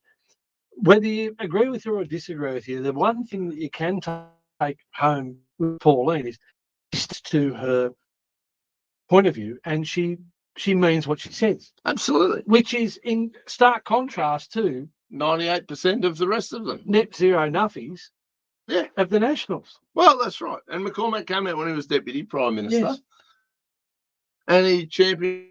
Speaker 2: whether you agree with her or disagree with you, the one thing that you can take home with Pauline is to her point of view, and she means what she says.
Speaker 1: Absolutely.
Speaker 2: Which is in stark contrast to
Speaker 1: 98% of the rest of them.
Speaker 2: net zero nuffies of the Nationals.
Speaker 1: Well, that's right. And McCormack came out when he was Deputy Prime Minister.
Speaker 2: Yes.
Speaker 1: And he championed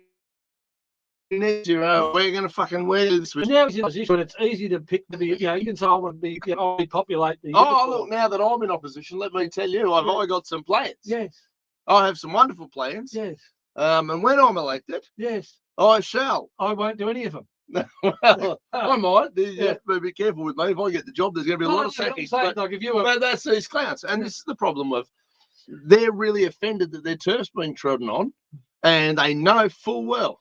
Speaker 1: net zero. We're going to fucking wear this.
Speaker 2: And now he's in a position it's easy to pick the, you can say I want to be, populate the.
Speaker 1: Look, now that I'm in opposition, let me tell you, I got some plans.
Speaker 2: Yes.
Speaker 1: I have some wonderful plans.
Speaker 2: Yes.
Speaker 1: And when I'm elected,
Speaker 2: yes,
Speaker 1: I shall.
Speaker 2: I won't do any of them.
Speaker 1: Well, I might. You have to be careful with me. If I get the job, there's going to be a lot of sackings. But that's these clowns. And this is the problem with, they're really offended that their turf's being trodden on, and they know full well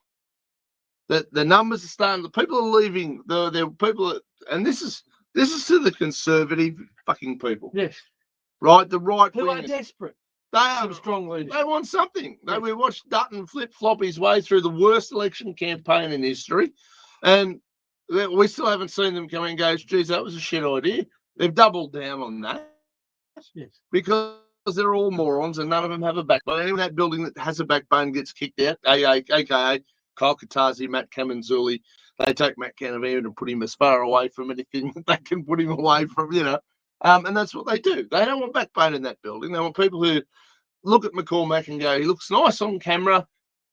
Speaker 1: that the numbers are starting. The people are leaving. The people, and this is to the conservative fucking people.
Speaker 2: Yes.
Speaker 1: Right. The right.
Speaker 2: Who are desperate.
Speaker 1: They are
Speaker 2: some strong leadership.
Speaker 1: They want something. We watched Dutton flip-flop his way through the worst election campaign in history, and we still haven't seen them come and go, geez, that was a shit idea. They've doubled down on that.
Speaker 2: Yes.
Speaker 1: Because they're all morons and none of them have a backbone. Anyone in that building that has a backbone gets kicked out, aka Kyle Katazi, Matt Kamanzuli. They take Matt Canavan and put him as far away from anything that they can put him away from, and that's what they do. They don't want backbone in that building. They want people who look at McCormack and go, he looks nice on camera,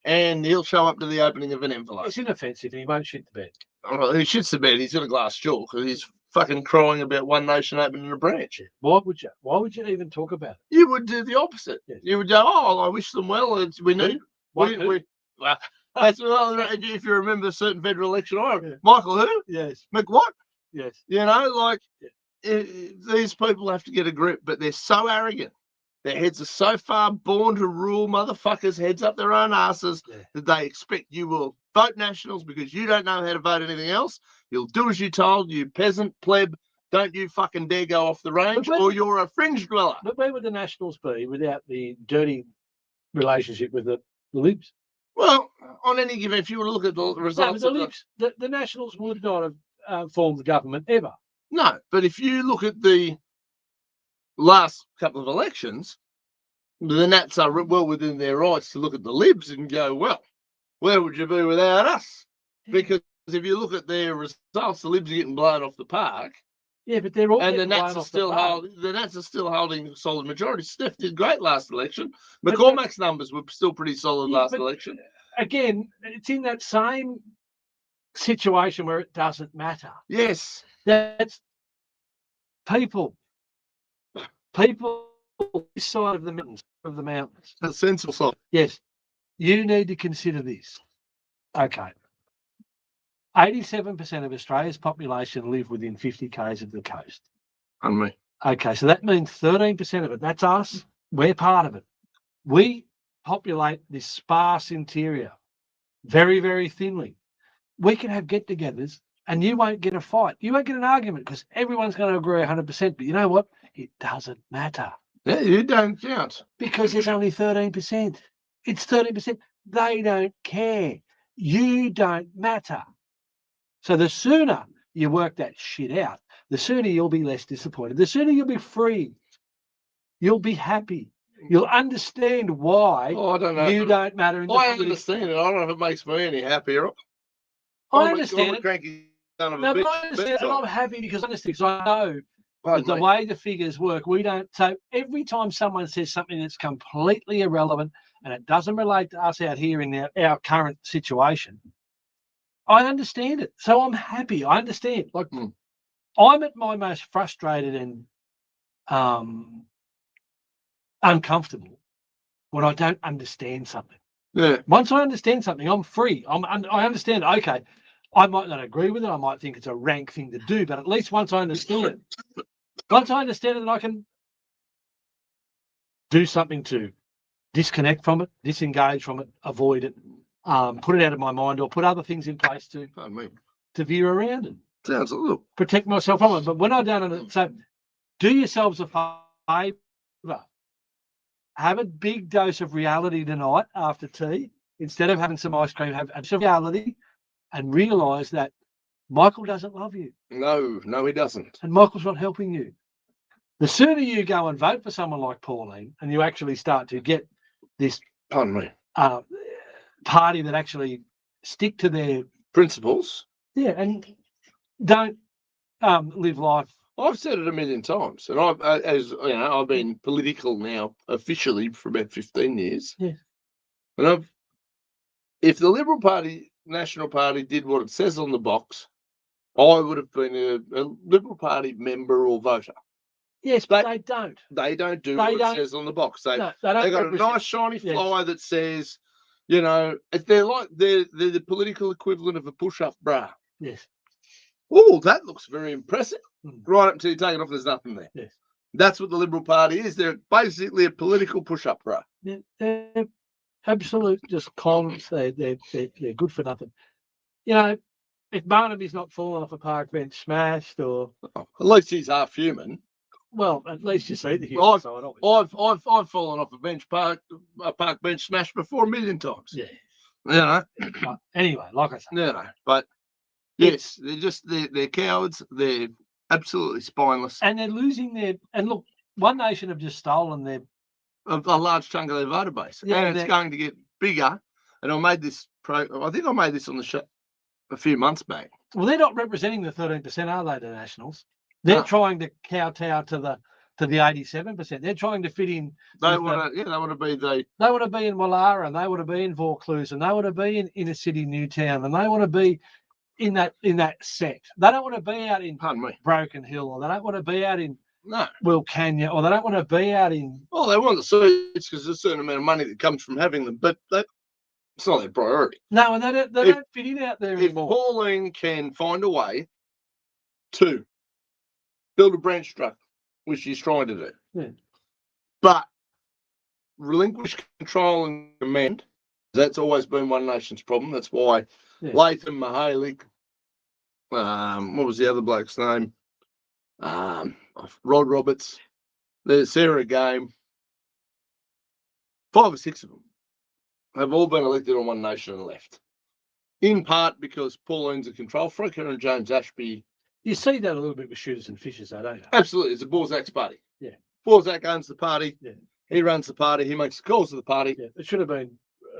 Speaker 1: and he'll show up to the opening of an envelope.
Speaker 2: It's inoffensive and he won't shit the bed.
Speaker 1: Oh, he shits the bed. He's got a glass jaw because he's fucking crying about One Nation opening a branch.
Speaker 2: Why would you even talk about it?
Speaker 1: You would do the opposite. Yes. You would go, I wish them well. We need. Well, that's if you remember a certain federal election. Michael who?
Speaker 2: Yes.
Speaker 1: McWhat?
Speaker 2: Yes.
Speaker 1: These people have to get a grip, but they're so arrogant. Their heads are so far born to rule motherfuckers' heads up their own asses that they expect you will vote Nationals because you don't know how to vote anything else. You'll do as you're told, you peasant pleb. Don't you fucking dare go off the range or you're a fringe dweller.
Speaker 2: But where would the Nationals be without the dirty relationship with the Libs?
Speaker 1: Well, on any given, if you were to look at the results,
Speaker 2: the Nationals would not have formed the government ever.
Speaker 1: No, but if you look at the last couple of elections, the Nats are well within their rights to look at the Libs and go, well, where would you be without us? Because if you look at their results, the Libs are getting blown off the park.
Speaker 2: Yeah, but they're all
Speaker 1: and the Nats are still holding solid majority. Steph did great last election. McCormack's numbers were still pretty solid last election.
Speaker 2: Again, it's in that same situation where it doesn't matter.
Speaker 1: Yes.
Speaker 2: That's people this side of the mountains.
Speaker 1: The sensible side.
Speaker 2: Yes. You need to consider this. Okay. 87% of Australia's population live within 50 k's of the coast.
Speaker 1: And me.
Speaker 2: Okay, so that means 13% of it. That's us. We're part of it. We populate this sparse interior very, very thinly. We can have get-togethers and you won't get a fight. You won't get an argument because everyone's going to agree 100%. But you know what? It doesn't matter.
Speaker 1: Yeah, you don't count.
Speaker 2: Because there's only 13%. It's 13%. They don't care. You don't matter. So the sooner you work that shit out, the sooner you'll be less disappointed. The sooner you'll be free. You'll be happy. You'll understand why you don't matter.
Speaker 1: I understand it. I don't know if it makes me any happier.
Speaker 2: I understand it. And I'm happy because I know that the way the figures work, we don't. So every time someone says something that's completely irrelevant and it doesn't relate to us out here in our current situation, I understand it. So I'm happy. I understand. Like I'm at my most frustrated and uncomfortable when I don't understand something.
Speaker 1: Yeah.
Speaker 2: Once I understand something, I'm free. I understand. Okay, I might not agree with it. I might think it's a rank thing to do, but at least once I understand it, then I can do something to disconnect from it, disengage from it, avoid it, put it out of my mind, or put other things in place to veer around it.
Speaker 1: Sounds a little
Speaker 2: protect myself from it. But when I don't, so do yourselves a favour. Have a big dose of reality tonight after tea. Instead of having some ice cream, have some reality and realise that Michael doesn't love you.
Speaker 1: No, he doesn't.
Speaker 2: And Michael's not helping you. The sooner you go and vote for someone like Pauline and you actually start to get this
Speaker 1: Pardon me.
Speaker 2: Party that actually stick to their
Speaker 1: Principles.
Speaker 2: Yeah, and don't live life.
Speaker 1: I've said it a million times, and I've been political now officially for about 15 years.
Speaker 2: Yeah.
Speaker 1: And if the Liberal Party, National Party, did what it says on the box, I would have been a Liberal Party member or voter.
Speaker 2: Yes, but they don't.
Speaker 1: They don't do what it says on the box. They
Speaker 2: don't
Speaker 1: got a nice shiny flyer that says, they're the political equivalent of a push-up bra.
Speaker 2: Yes.
Speaker 1: Oh, that looks very impressive. Right up until you take it off, there's nothing there.
Speaker 2: Yes.
Speaker 1: That's what the Liberal Party is. They're basically a political push-up bra.
Speaker 2: They're absolute just cons. They're good for nothing. If Barnaby's not falling off a park bench smashed, or
Speaker 1: at least he's half human.
Speaker 2: Well, at least you see the human side of it.
Speaker 1: I've fallen off a park bench smashed before 1 million times.
Speaker 2: Yeah. But anyway, like I say.
Speaker 1: But yes, they're cowards. They're absolutely spineless.
Speaker 2: And they're losing and look, One Nation have just stolen
Speaker 1: a large chunk of their voter base. Yeah, and it's going to get bigger. And I think I made this on the show a few months back.
Speaker 2: Well, they're not representing the 13%, are they, the Nationals? They're trying to kowtow to the 87%. They're trying to fit in.
Speaker 1: They want to be
Speaker 2: They want to be in Wallara, and they want to be in Vaucluse, and they want to be in inner city Newtown, and they want to be in that set. They don't want to be out in Broken Hill, or they don't want to be out in Wilcannia, or they don't want to be out in.
Speaker 1: Well, they want the seats because there's a certain amount of money that comes from having them, but it's not their priority.
Speaker 2: No, and they don't fit in out there anymore.
Speaker 1: If Pauline can find a way to build a branch truck, which she's trying to do, but relinquish control and command, that's always been One Nation's problem. That's why Latham, Mahalik, what was the other bloke's name? Rod Roberts, there's Sarah Game, 5 or 6 of them have all been elected on One Nation and left. In part because Pauline's a control freak, and James Ashby.
Speaker 2: You see that a little bit with Shooters and Fishers, though, don't you?
Speaker 1: Absolutely. It's a Borzak's party.
Speaker 2: Yeah.
Speaker 1: Borzak owns the party. Yeah. He runs the party. He makes the calls to the party.
Speaker 2: Yeah. It should have been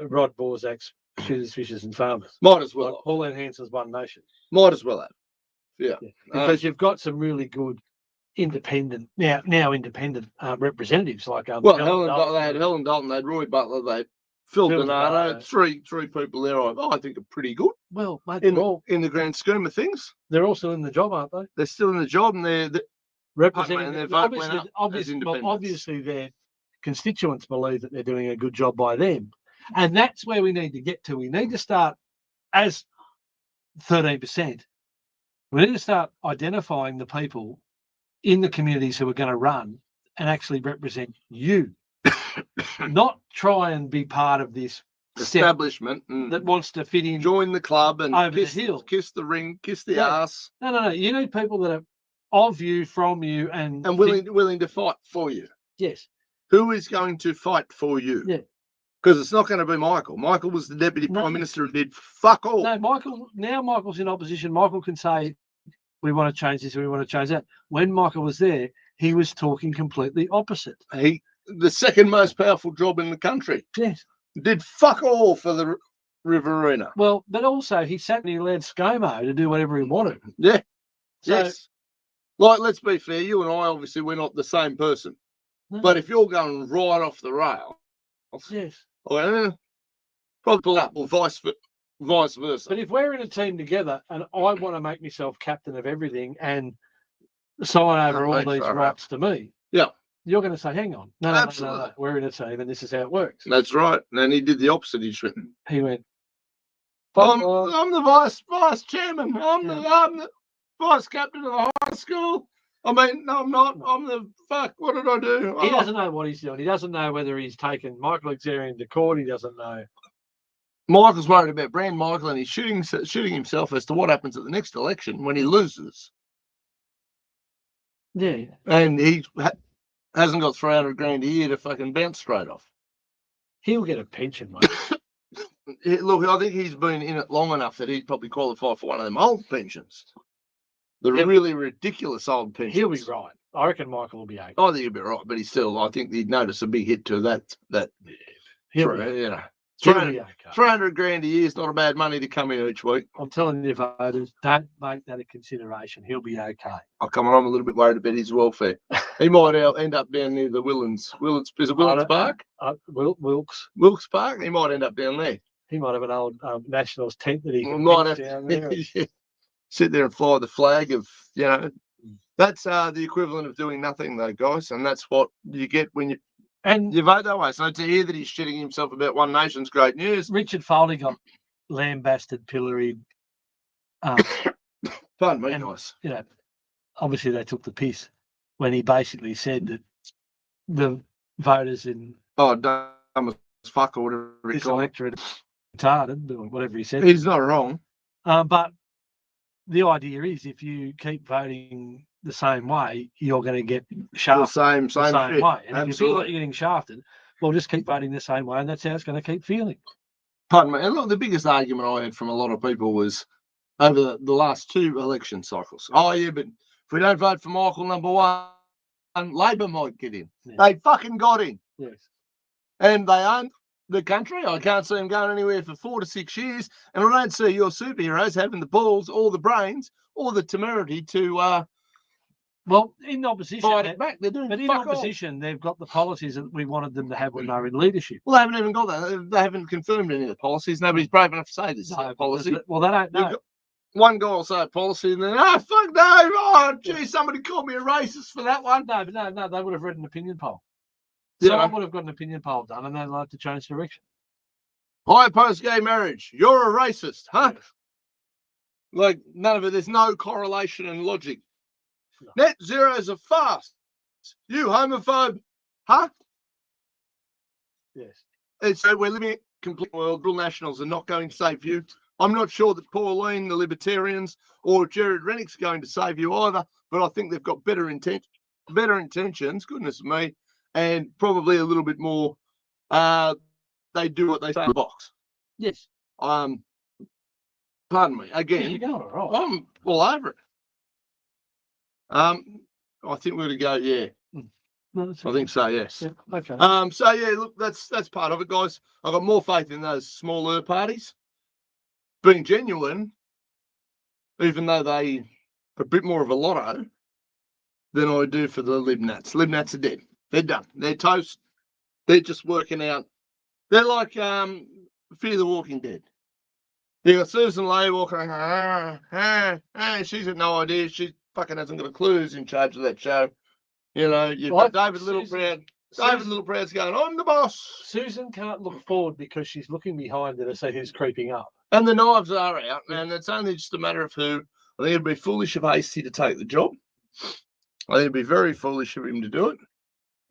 Speaker 2: Rod Borzak's Shooters, Fishers and Farmers.
Speaker 1: Might as well.
Speaker 2: Like Pauline Hanson's One Nation.
Speaker 1: Might as well have. Yeah.
Speaker 2: Because you've got some really good independent representatives like
Speaker 1: Helen Dalton, they had Roy Butler, they had Phil Donato, three people there I think are pretty good.
Speaker 2: Well, mate,
Speaker 1: in the grand scheme of things.
Speaker 2: They're also in the job, aren't they?
Speaker 1: They're still in the job, and they're
Speaker 2: representing. Obviously, their constituents believe that they're doing a good job by them, and that's where we need to get to. We need to start as 13%. We need to start identifying the people in the communities who are going to run and actually represent you. Not try and be part of this
Speaker 1: establishment
Speaker 2: that wants to fit in,
Speaker 1: join the club, and
Speaker 2: kiss the
Speaker 1: ring, kiss the ass.
Speaker 2: No. You need people that are of you, from you, and
Speaker 1: willing to fight for you.
Speaker 2: Yes.
Speaker 1: Who is going to fight for you?
Speaker 2: Yeah.
Speaker 1: Because it's not going to be Michael. Michael was the deputy prime minister and did fuck all.
Speaker 2: No, Michael's in opposition. Michael can say, we want to change this, we want to change that. When Michael was there, he was talking completely opposite.
Speaker 1: The second most powerful job in the country.
Speaker 2: Yes.
Speaker 1: Did fuck all for the Riverina.
Speaker 2: Well, but also he sat and he allowed ScoMo to do whatever he wanted.
Speaker 1: Yeah. Yes. Like, let's be fair, you and I, obviously, we're not the same person. No. But if you're going right off the rail,
Speaker 2: yes.
Speaker 1: Well, probably pull up or vice versa.
Speaker 2: But if we're in a team together and I want to make myself captain of everything and sign over all these rights to me, you're going to say, hang on. No, we're in a team and this is how it works.
Speaker 1: That's right. And he did the opposite.
Speaker 2: He went,
Speaker 1: I'm the vice chairman. I'm the vice captain of the high school. I mean, no, I'm not. I'm the fuck. What did I do?
Speaker 2: He doesn't know what he's doing. He doesn't know whether he's taken Michael Xerian to court. He doesn't know.
Speaker 1: Michael's worried about Brand Michael, and he's shooting himself as to what happens at the next election when he loses.
Speaker 2: Yeah.
Speaker 1: And he hasn't got $300,000 a year to fucking bounce straight off.
Speaker 2: He'll get a pension, mate.
Speaker 1: Look, I think he's been in it long enough that he'd probably qualify for one of them old pensions. The really ridiculous old pensions.
Speaker 2: He'll be right. I reckon Michael will be okay.
Speaker 1: I think he'll be right, but he's still. I think he'd notice a big hit to that.
Speaker 2: He'll be
Speaker 1: okay.
Speaker 2: 300
Speaker 1: grand a year is not a bad money to come in each week.
Speaker 2: I'm telling you, voters, don't make that a consideration. He'll be okay.
Speaker 1: Oh, come on, I'm a little bit worried about his welfare. He might end up down near the Willans. Is it Willans Park? Wilkes Park. He might end up down there.
Speaker 2: He might have an old Nationals tent that he can down there.
Speaker 1: Sit there and fly the flag of, that's the equivalent of doing nothing, though, guys, and that's what you get when you vote that way. So to hear that he's shitting himself about One Nation's great news.
Speaker 2: Richard Foley got lambasted, pilloried.
Speaker 1: Pardon me, nice.
Speaker 2: Obviously they took the piss when he basically said that the voters in
Speaker 1: dumb as fuck or whatever
Speaker 2: this electorate retarded or whatever he said.
Speaker 1: He's not wrong.
Speaker 2: But the idea is if you keep voting the same way, you're going to get shafted
Speaker 1: the same
Speaker 2: way. And
Speaker 1: Absolutely.
Speaker 2: if you feel like you're getting shafted, well, just keep voting the same way, and that's how it's going to keep feeling.
Speaker 1: Pardon me. And look, the biggest argument I had from a lot of people was over the last two election cycles. Oh, yeah, but if we don't vote for Michael number one, Labor might get in. Yeah. They fucking got in.
Speaker 2: Yes.
Speaker 1: And they own the country. I can't see them going anywhere for 4 to 6 years. And I don't see your superheroes having the balls or the brains or the temerity to
Speaker 2: well, in opposition,
Speaker 1: fight it back. They're doing
Speaker 2: but in opposition, they've got the policies that we wanted them to have when they were in leadership.
Speaker 1: Well, they haven't even got that. They haven't confirmed any of the policies. Nobody's brave enough to say this policy.
Speaker 2: Well, they don't know.
Speaker 1: One guy will say a policy and then, fuck no, oh, gee, somebody called me a racist for that one.
Speaker 2: No, they would have read an opinion poll. So I would have got an opinion poll done and they'd like to change direction.
Speaker 1: I oppose gay marriage. You're a racist, huh? Yes. Like, none of it. There's no correlation and logic. No. Net zero is a farce. You homophobe, huh?
Speaker 2: Yes.
Speaker 1: And so we're living in a complete world. Real nationals are not going to save you. I'm not sure that Pauline, the Libertarians, or Jared Rennick's going to save you either, but I think they've got better intentions, goodness me, and probably a little bit more, they do what they say in the box.
Speaker 2: Yes.
Speaker 1: Pardon me, again.
Speaker 2: You're going all right.
Speaker 1: I'm all over it. I think we're going to go, yeah.
Speaker 2: No,
Speaker 1: I think so, yes.
Speaker 2: Yeah, okay.
Speaker 1: So, yeah, look, that's part of it, guys. I've got more faith in those smaller parties being genuine, even though they are a bit more of a lotto than I do for the Libnats. Libnats are dead. They're done. They're toast. They're just working out. They're like Fear the Walking Dead. You got Susan Lay walking around, she's got no idea. She fucking hasn't got a clue who's in charge of that show. You've got David Littleproud. David Littleproud's going, I'm the boss.
Speaker 2: Susan can't look forward because she's looking behind her to see who's creeping up.
Speaker 1: And the knives are out, and it's only just a matter of who. I think it'd be foolish of Hasty to take the job. I think it'd be very foolish of him to do it.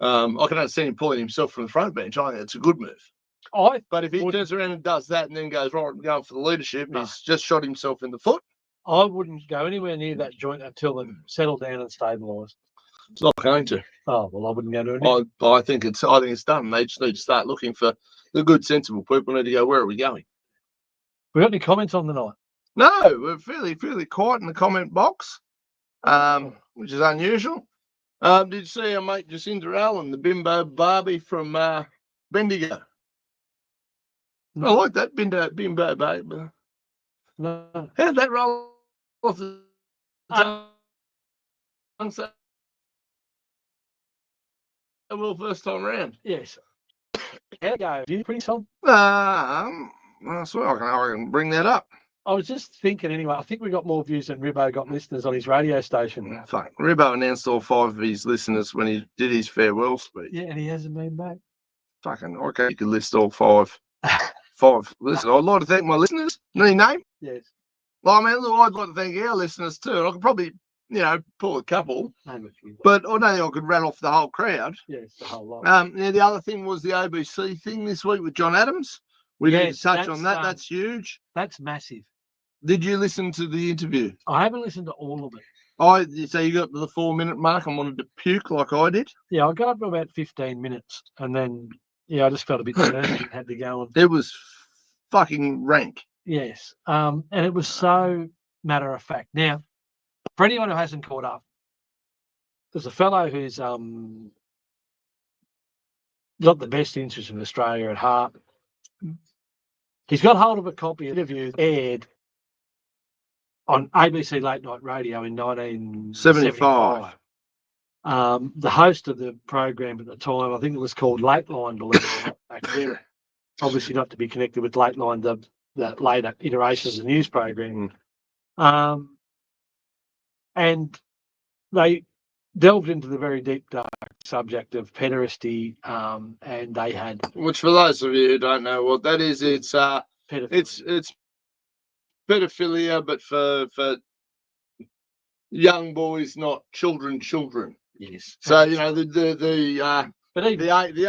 Speaker 1: I can understand him pulling himself from the front bench. I think it's a good move. But if he turns around and does that and then goes, right, I'm going for the leadership, he's just shot himself in the foot.
Speaker 2: I wouldn't go anywhere near that joint until they've settled down and stabilised.
Speaker 1: It's not going to.
Speaker 2: Oh, well, I wouldn't go to it.
Speaker 1: I think it's done. They just need to start looking for the good, sensible people. Need to go, where are we going?
Speaker 2: We got any comments on the night?
Speaker 1: No, we're fairly quiet in the comment box, which is unusual. Did you see our mate Jacinda Allen, the bimbo Barbie from Bendigo? No. I like that bimbo Barbie.
Speaker 2: No.
Speaker 1: How'd that roll off the tongue? Well, first time around.
Speaker 2: Yes. How'd it go? Did you pretty solid?
Speaker 1: I swear I can bring that up.
Speaker 2: I was just thinking anyway, I think we got more views than Ribbo got listeners on his radio station.
Speaker 1: Fuck. Ribbo announced all 5 of his listeners when he did his farewell speech.
Speaker 2: Yeah, and he hasn't been back.
Speaker 1: Fucking, okay, you could list all 5. 5 listeners. I'd like to thank my listeners. Any name?
Speaker 2: Yes.
Speaker 1: Well, I mean, look, I'd like to thank our listeners too. I could probably, pull a couple. But I don't think I could rattle off the whole crowd.
Speaker 2: Yes, the whole lot.
Speaker 1: The other thing was the ABC thing this week with John Adams. We need to touch on that. That's huge.
Speaker 2: That's massive.
Speaker 1: Did you listen to the interview?
Speaker 2: I haven't listened to all of it.
Speaker 1: So you got to the 4-minute mark and wanted to puke like I did?
Speaker 2: Yeah, I got up to about 15 minutes and then, I just felt a bit nervous and had to go on.
Speaker 1: It was fucking rank.
Speaker 2: Yes. And it was so matter of fact. Now, for anyone who hasn't caught up, there's a fellow who's got the best interest in Australia at heart. He's got hold of a copy of the interview aired on ABC Late Night Radio in 1975. The host of the program at the time, I think it was called Late Line, believe it or not, back then. Obviously not to be connected with Late Line, the later iterations of the news program. And they delved into the very deep, dark subject of pederasty, and they had...
Speaker 1: Which, for those of you who don't know what that is, it's pedophilia, but for young boys, not children.
Speaker 2: Yes.
Speaker 1: So the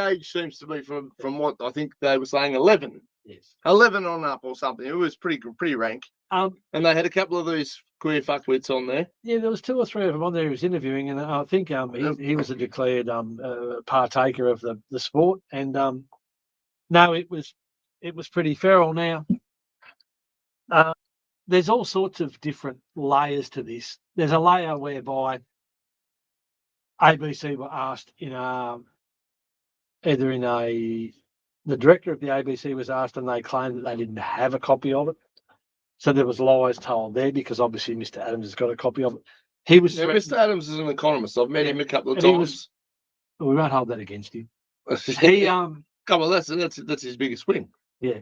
Speaker 1: age seems to be from what I think they were saying 11.
Speaker 2: Yes.
Speaker 1: 11 on up or something. It was pretty rank. And they had a couple of these queer fuckwits on there.
Speaker 2: Yeah, there was 2 or 3 of them on there he was interviewing, and I think he was a declared partaker of the sport. And no, it was pretty feral. Now, there's all sorts of different layers to this. There's a layer whereby ABC were asked the director of the ABC was asked, and they claimed that they didn't have a copy of it. So there was lies told there, because obviously Mr. Adams has got a copy of it.
Speaker 1: Mr. Adams is an economist. I've met him a couple of times.
Speaker 2: We won't hold that against him. He
Speaker 1: come on, that's his biggest win.
Speaker 2: Yeah,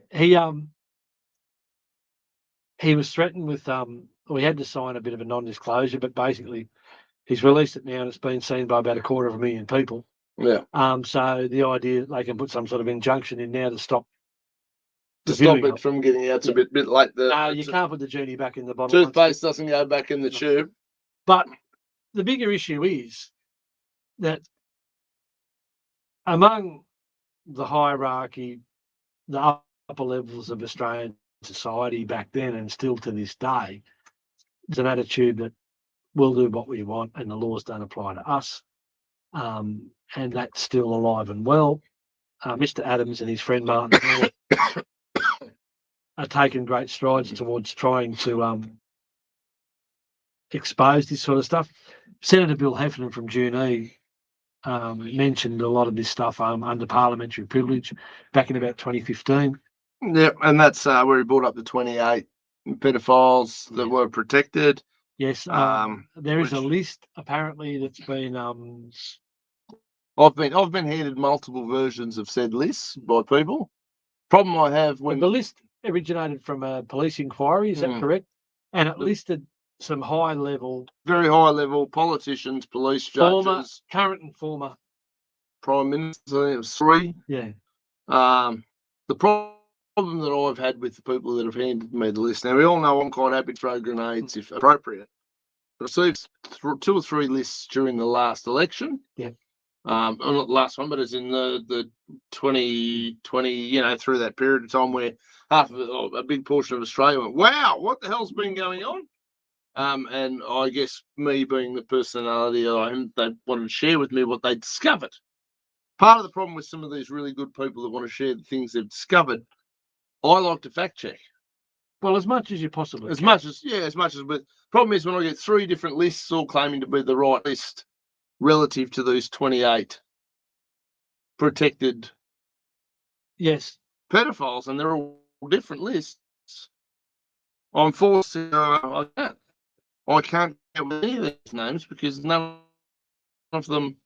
Speaker 2: he was threatened with we had to sign a bit of a non-disclosure, but basically he's released it now, and it's been seen by about 250,000 people.
Speaker 1: Yeah.
Speaker 2: So the idea they can put some sort of injunction in now to stop
Speaker 1: it from getting out. It's a bit like
Speaker 2: no, you can't put the genie back in the bottle.
Speaker 1: Toothpaste doesn't go back in the tube.
Speaker 2: But the bigger issue is that among the hierarchy, the upper levels of Australian society back then, and still to this day, there's an attitude that we'll do what we want and the laws don't apply to us. And that's still alive and well. Mr. Adams and his friend Martin are taking great strides towards trying to expose this sort of stuff. Senator Bill Heffernan from Junee mentioned a lot of this stuff under parliamentary privilege back in about 2015.
Speaker 1: Yeah, and that's where he brought up the 28 pedophiles that were protected.
Speaker 2: Yes, there is a list apparently that's been.
Speaker 1: I've been handed multiple versions of said lists by people. Problem I have when
Speaker 2: the list originated from a police inquiry, is that correct? And it listed some very high level politicians, police judges, current and former
Speaker 1: prime minister. It was 3.
Speaker 2: Yeah.
Speaker 1: The problem that I've had with the people that have handed me the list. Now we all know I'm quite happy to throw grenades if appropriate. I received 2 or 3 lists during the last election.
Speaker 2: Yeah.
Speaker 1: Not the last one, but it's in the 2020, through that period of time where a big portion of Australia went, wow, what the hell's been going on? And I guess me being the personality I am, they wanted to share with me what they discovered. Part of the problem with some of these really good people that want to share the things they've discovered, I like to fact check.
Speaker 2: Well, as much as you possibly can.
Speaker 1: But the problem is when I get 3 different lists all claiming to be the right list relative to these 28 protected pedophiles, and they're all different lists, I'm forced to I can't get with any of these names because none of them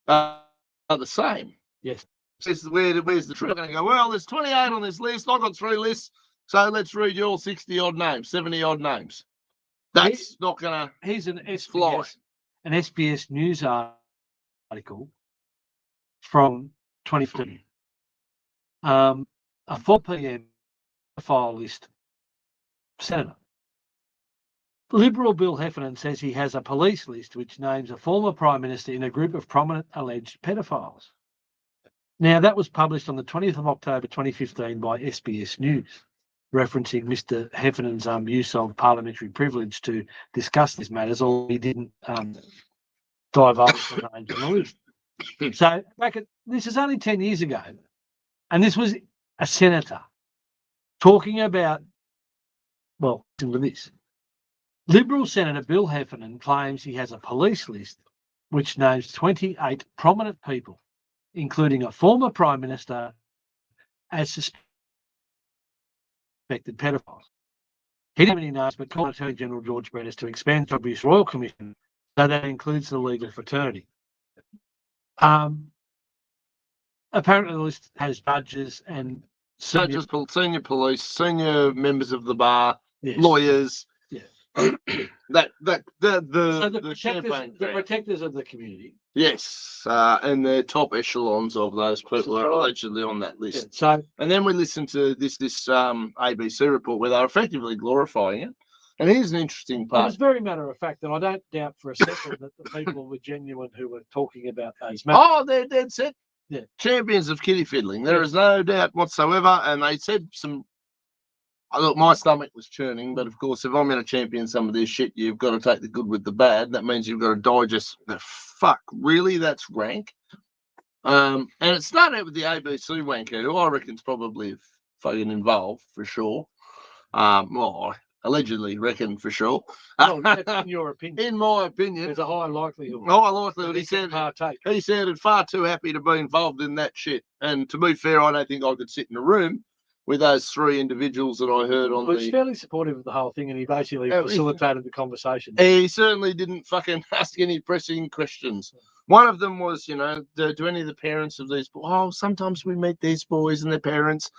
Speaker 1: are the same.
Speaker 2: Yes.
Speaker 1: Where's the truth? I'm going to go, well, there's 28 on this list. I've got 3 lists, so let's read your 60-odd names, 70-odd names. That's not going to
Speaker 2: Here's an
Speaker 1: fly.
Speaker 2: An SBS News article from 2015. A 4 p.m. file list senator. Liberal Bill Heffernan says he has a police list which names a former Prime Minister in a group of prominent alleged pedophiles. Now, that was published on the 20th of October 2015 by SBS News, referencing Mr. Heffernan's use of parliamentary privilege to discuss these matters, although he didn't divulge the names on the list. So, this is only 10 years ago, and this was a senator talking about, well, listen to this. Liberal Senator Bill Heffernan claims he has a police list which names 28 prominent people, including a former Prime Minister, as suspected pedophiles. He didn't have any names, but called Attorney General George Brennan to expand Child Abuse Royal Commission so that includes the legal fraternity. Apparently the list has judges and
Speaker 1: Senior police, senior members of the bar,
Speaker 2: yes,
Speaker 1: lawyers.
Speaker 2: Yeah.
Speaker 1: the
Speaker 2: protectors of the community.
Speaker 1: Yes, and the top echelons of those people are allegedly on that list.
Speaker 2: Yeah, so,
Speaker 1: and then we listened to this ABC report where they're effectively glorifying it. And here's an interesting part.
Speaker 2: It was very matter of fact, and I don't doubt for a second that the people were genuine who were talking about those matters.
Speaker 1: Oh, they're dead set.
Speaker 2: Yeah.
Speaker 1: Champions of kitty fiddling. There is no doubt whatsoever. And they said some. Look, my stomach was churning, but of course, if I'm going to champion some of this shit, you've got to take the good with the bad. That means you've got to digest the fuck. Really, that's rank. And it started out with the ABC wanker, who I reckon's probably fucking involved for sure. Well, I allegedly reckon for sure.
Speaker 2: Well, in your opinion,
Speaker 1: in my opinion,
Speaker 2: there's a high likelihood.
Speaker 1: High likelihood. He sounded far too happy to be involved in that shit. And to be fair, I don't think I could sit in a room with those three individuals that I heard on
Speaker 2: He was fairly supportive of the whole thing, and he basically facilitated the conversation.
Speaker 1: He certainly didn't fucking ask any pressing questions. One of them was, do any of the parents of these boys, sometimes we meet these boys and their parents.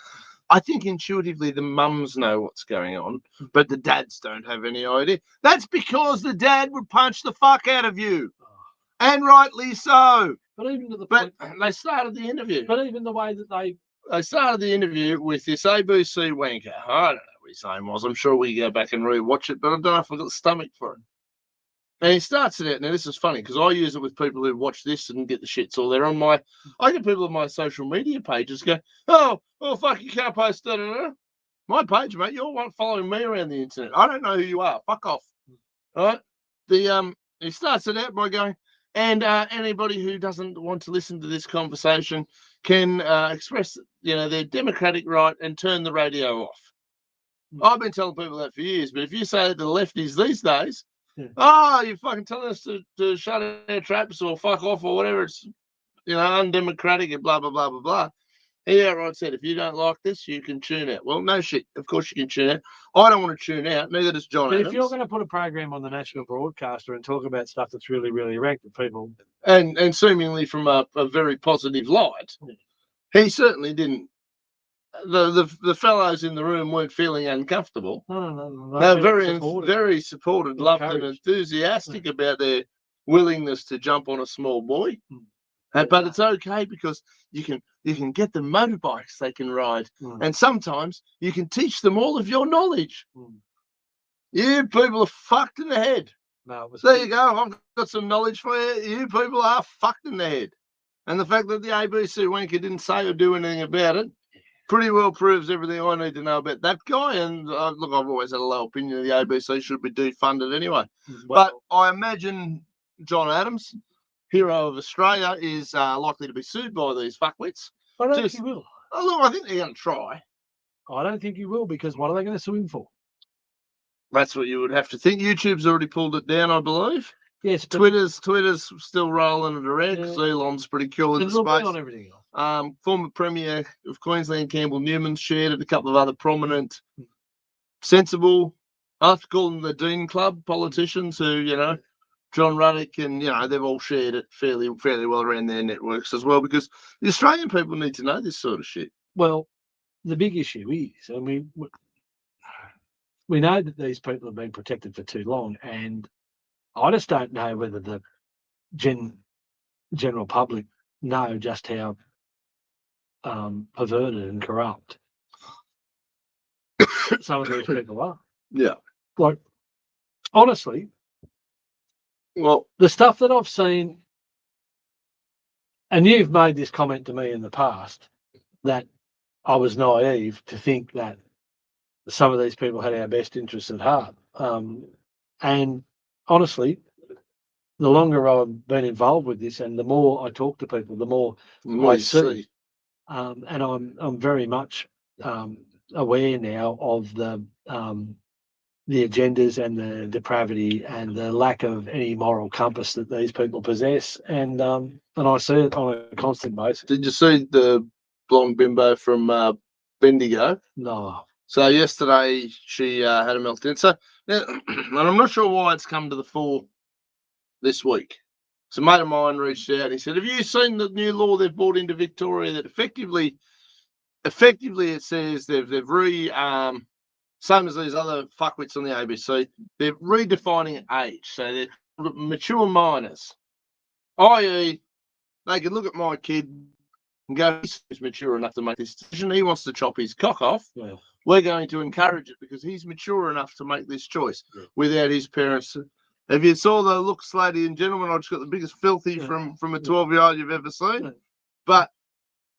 Speaker 1: I think intuitively the mums know what's going on, but the dads don't have any idea. That's because the dad would punch the fuck out of you. And rightly so.
Speaker 2: But even to the point,
Speaker 1: they started the interview.
Speaker 2: But even the way that they
Speaker 1: started the interview with this ABC wanker. I don't know what his name was. I'm sure we can go back and rewatch it, but I don't know if I've got the stomach for it. And he starts it out. Now, this is funny because I use it with people who watch this and get the shit. So they're on I get people on my social media pages go, oh, fuck, you can't post that. My page, mate, you're one following me around the internet. I don't know who you are. Fuck off. All right. He starts it out by going, and anybody who doesn't want to listen to this conversation can express, their democratic right and turn the radio off. I've been telling people that for years, but if you say that the lefties these days, you're fucking telling us to shut our traps or fuck off or whatever, it's, undemocratic and blah, blah, blah, blah, blah. Yeah, right said, if you don't like this, you can tune out. Well, no shit. Of course you can tune out. I don't want to tune out. Neither does John Adams.
Speaker 2: If you're going to put a program on the national broadcaster and talk about stuff that's really, really rank to people.
Speaker 1: And seemingly from a very positive light, he certainly didn't. The fellows in the room weren't feeling uncomfortable.
Speaker 2: No.
Speaker 1: They're very supported, loved and enthusiastic about their willingness to jump on a small boy. But it's okay because you can get them motorbikes they can ride. And sometimes you can teach them all of your knowledge. You people are fucked in the head. There you go. I've got some knowledge for you. You people are fucked in the head. And the fact that the ABC wanker didn't say or do anything about it pretty well proves everything I need to know about that guy. And look, I've always had a low opinion of the ABC, should be defunded anyway. But I imagine John Adams, hero of Australia, is likely to be sued by these fuckwits.
Speaker 2: I don't think he will.
Speaker 1: Look, I think they're going to try.
Speaker 2: I don't think he will, because what are they going to sue him for?
Speaker 1: That's what you would have to think. YouTube's already pulled it down, I believe.
Speaker 2: Yes, but
Speaker 1: Twitter's still rolling it around because Elon's pretty cool in the space.
Speaker 2: On everything else.
Speaker 1: Former Premier of Queensland, Campbell Newman's shared it. A couple of other prominent, sensible, I have to call them the Dean Club politicians who, John Ruddock and, they've all shared it fairly well around their networks as well, because the Australian people need to know this sort of shit.
Speaker 2: Well, the big issue is, we know that these people have been protected for too long, and I just don't know whether the general public know just how perverted and corrupt some of these people are.
Speaker 1: Yeah.
Speaker 2: Like, honestly,
Speaker 1: well,
Speaker 2: the stuff that I've seen, and you've made this comment to me in the past, that I was naive to think that some of these people had our best interests at heart. And honestly, the longer I've been involved with this and the more I talk to people, the more I see. and I'm very much aware now of the agendas and the depravity and the lack of any moral compass that these people possess, and I see it on a constant basis.
Speaker 1: Did you see the blonde bimbo from Bendigo?
Speaker 2: No.
Speaker 1: So yesterday she had a meltdown. So now, and I'm not sure why it's come to the fore this week. So a mate of mine reached out and he said, "Have you seen the new law they've brought into Victoria that effectively it says they've same as these other fuckwits on the ABC, they're redefining age. So they're mature minors, i.e., they can look at my kid and go, he's mature enough to make this decision. He wants to chop his cock off.
Speaker 2: Yeah.
Speaker 1: We're going to encourage it because he's mature enough to make this choice without his parents." If you saw the looks, ladies and gentlemen, I just got the biggest filthy from a 12-year-old you've ever seen.
Speaker 2: Yeah.
Speaker 1: But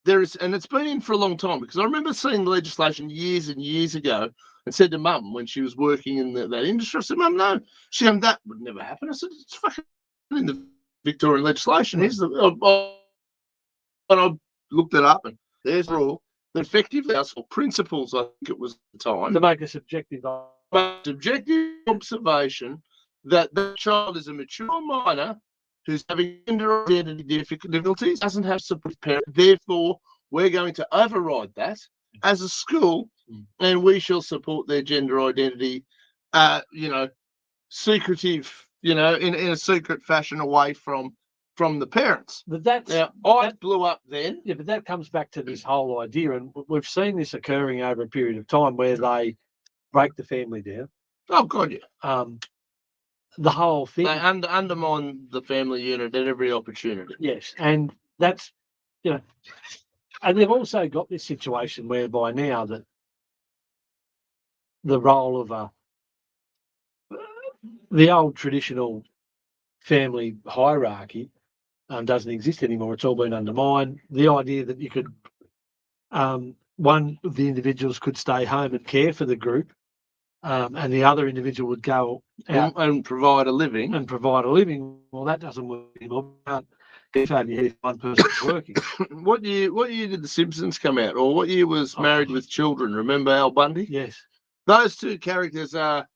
Speaker 1: there is, and it's been in for a long time, because I remember seeing the legislation years and years ago and said to Mum when she was working in that industry, I said, "Mum, no." She said, "That would never happen." I said, "It's fucking in the Victorian legislation." Here's and I looked it up, and there's a rule that effectively asks for principles, I think it was at the time,
Speaker 2: To make a subjective
Speaker 1: observation that the child is a mature minor who's having gender identity difficulties, doesn't have support parent. Therefore, we're going to override that as a school, and we shall support their gender identity, secretive, in a secret fashion away from the parents.
Speaker 2: But that's
Speaker 1: Now, I blew up then.
Speaker 2: Yeah, but that comes back to this whole idea, and we've seen this occurring over a period of time where they break the family down.
Speaker 1: Oh God, yeah.
Speaker 2: The whole thing.
Speaker 1: They undermine the family unit at every opportunity.
Speaker 2: Yes, and that's, and they've also got this situation whereby now that the role of the old traditional family hierarchy doesn't exist anymore. It's all been undermined. The idea that you could, one of the individuals could stay home and care for the group, and the other individual would go out
Speaker 1: and provide a living.
Speaker 2: Well, that doesn't work anymore. If only one person's working.
Speaker 1: What year did The Simpsons come out? Or what year was Married with Children? Remember Al Bundy?
Speaker 2: Yes.
Speaker 1: Those two characters are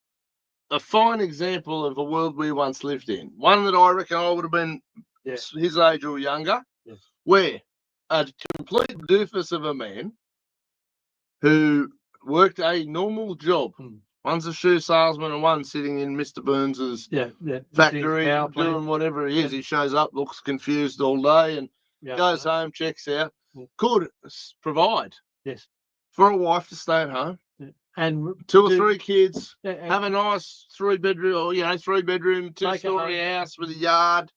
Speaker 1: a fine example of a world we once lived in. One that I reckon I would have been his age or younger, where a complete doofus of a man who worked a normal job. One's a shoe salesman and one's sitting in Mr. Burns's factory doing whatever he is. He shows up, looks confused all day, and goes home, checks out. Could provide for a wife to stay at home. And 2 or 3 kids, have a nice 3-bedroom, or 3-bedroom, 2-story house with a yard.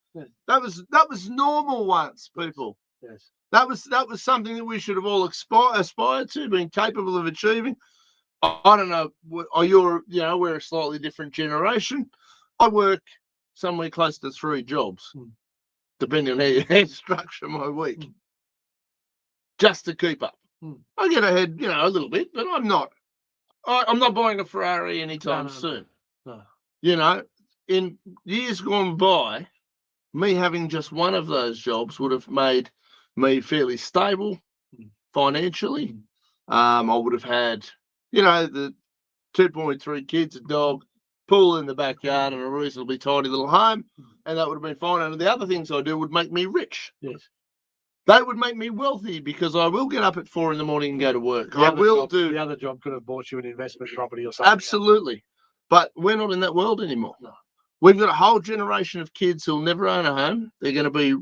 Speaker 1: That was normal once, people.
Speaker 2: Yes.
Speaker 1: That was something that we should have all aspired to, been capable of achieving. I don't know. We're a slightly different generation. I work somewhere close to 3 jobs, depending on how you structure my week, just to keep up. I get ahead, a little bit, but I'm not buying a Ferrari anytime soon.
Speaker 2: No.
Speaker 1: In years gone by, me having just one of those jobs would have made me fairly stable financially. I would have had, the 2.3 kids, a dog, pool in the backyard, and a reasonably tidy little home, and that would have been fine. And the other things I do would make me rich.
Speaker 2: Yes.
Speaker 1: They would make me wealthy because I will get up at 4 a.m. and go to work.
Speaker 2: The other job could have bought you an investment property or something.
Speaker 1: Absolutely. But we're not in that world anymore.
Speaker 2: No.
Speaker 1: We've got a whole generation of kids who'll never own a home. They're going to be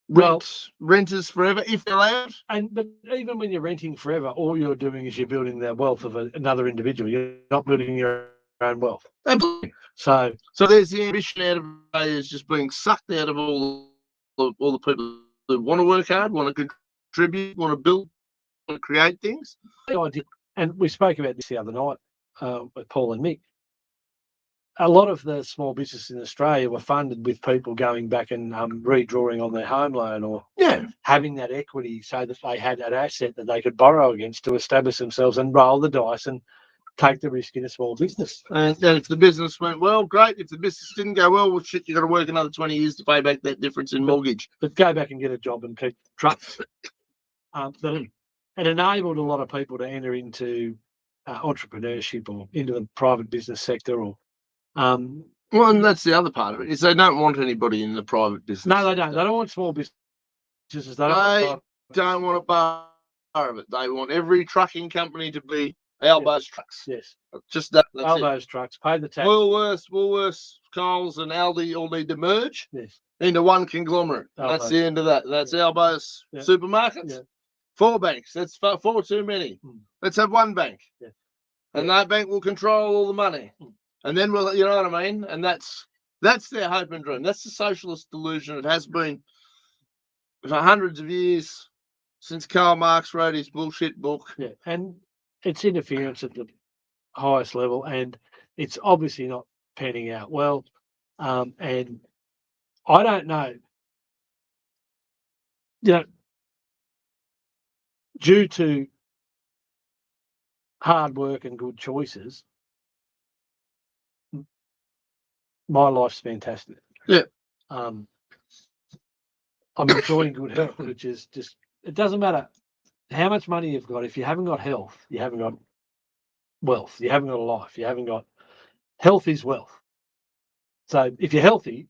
Speaker 1: renters forever if they're allowed.
Speaker 2: But even when you're renting forever, all you're doing is you're building the wealth of another individual. You're not building your own wealth.
Speaker 1: Absolutely.
Speaker 2: So
Speaker 1: there's the ambition out of it is just being sucked out of all the people who want to work hard, want to contribute, want to build, want to create things.
Speaker 2: And we spoke about this the other night with Paul and Mick. A lot of the small businesses in Australia were funded with people going back and redrawing on their home loan or having that equity so that they had that asset that they could borrow against to establish themselves and roll the dice and take the risk in a small business.
Speaker 1: And if the business went well, great. If the business didn't go well, shit, you got to work another 20 years to pay back that difference in mortgage.
Speaker 2: But go back and get a job and keep trucks. It enabled a lot of people to enter into entrepreneurship or into the private business sector. Or
Speaker 1: Well, and that's the other part of it, is they don't want anybody in the private business.
Speaker 2: No, they don't. They don't want small businesses. They
Speaker 1: don't want a bar of it. They want every trucking company to be Albo's Trucks.
Speaker 2: Yes.
Speaker 1: Just that. That's
Speaker 2: Albo's Trucks. Pay the tax.
Speaker 1: Woolworths, Coles, and Aldi all need to merge into one conglomerate. That's the end of that. That's Albo's supermarkets. Yeah. 4 banks. That's 4 too many. Let's have one bank. Yeah. And that bank will control all the money. And then we'll, you know what I mean? And that's their hope and dream. That's the socialist delusion. It has been for hundreds of years since Karl Marx wrote his bullshit book.
Speaker 2: Yeah, and it's interference at the highest level, and it's obviously not panning out well. And I don't know, due to hard work and good choices, my life's fantastic.
Speaker 1: Yeah.
Speaker 2: I'm enjoying good health, which is just, it doesn't matter how much money you've got. If you haven't got health, you haven't got wealth, you haven't got a life, you haven't got, health is wealth. So if you're healthy,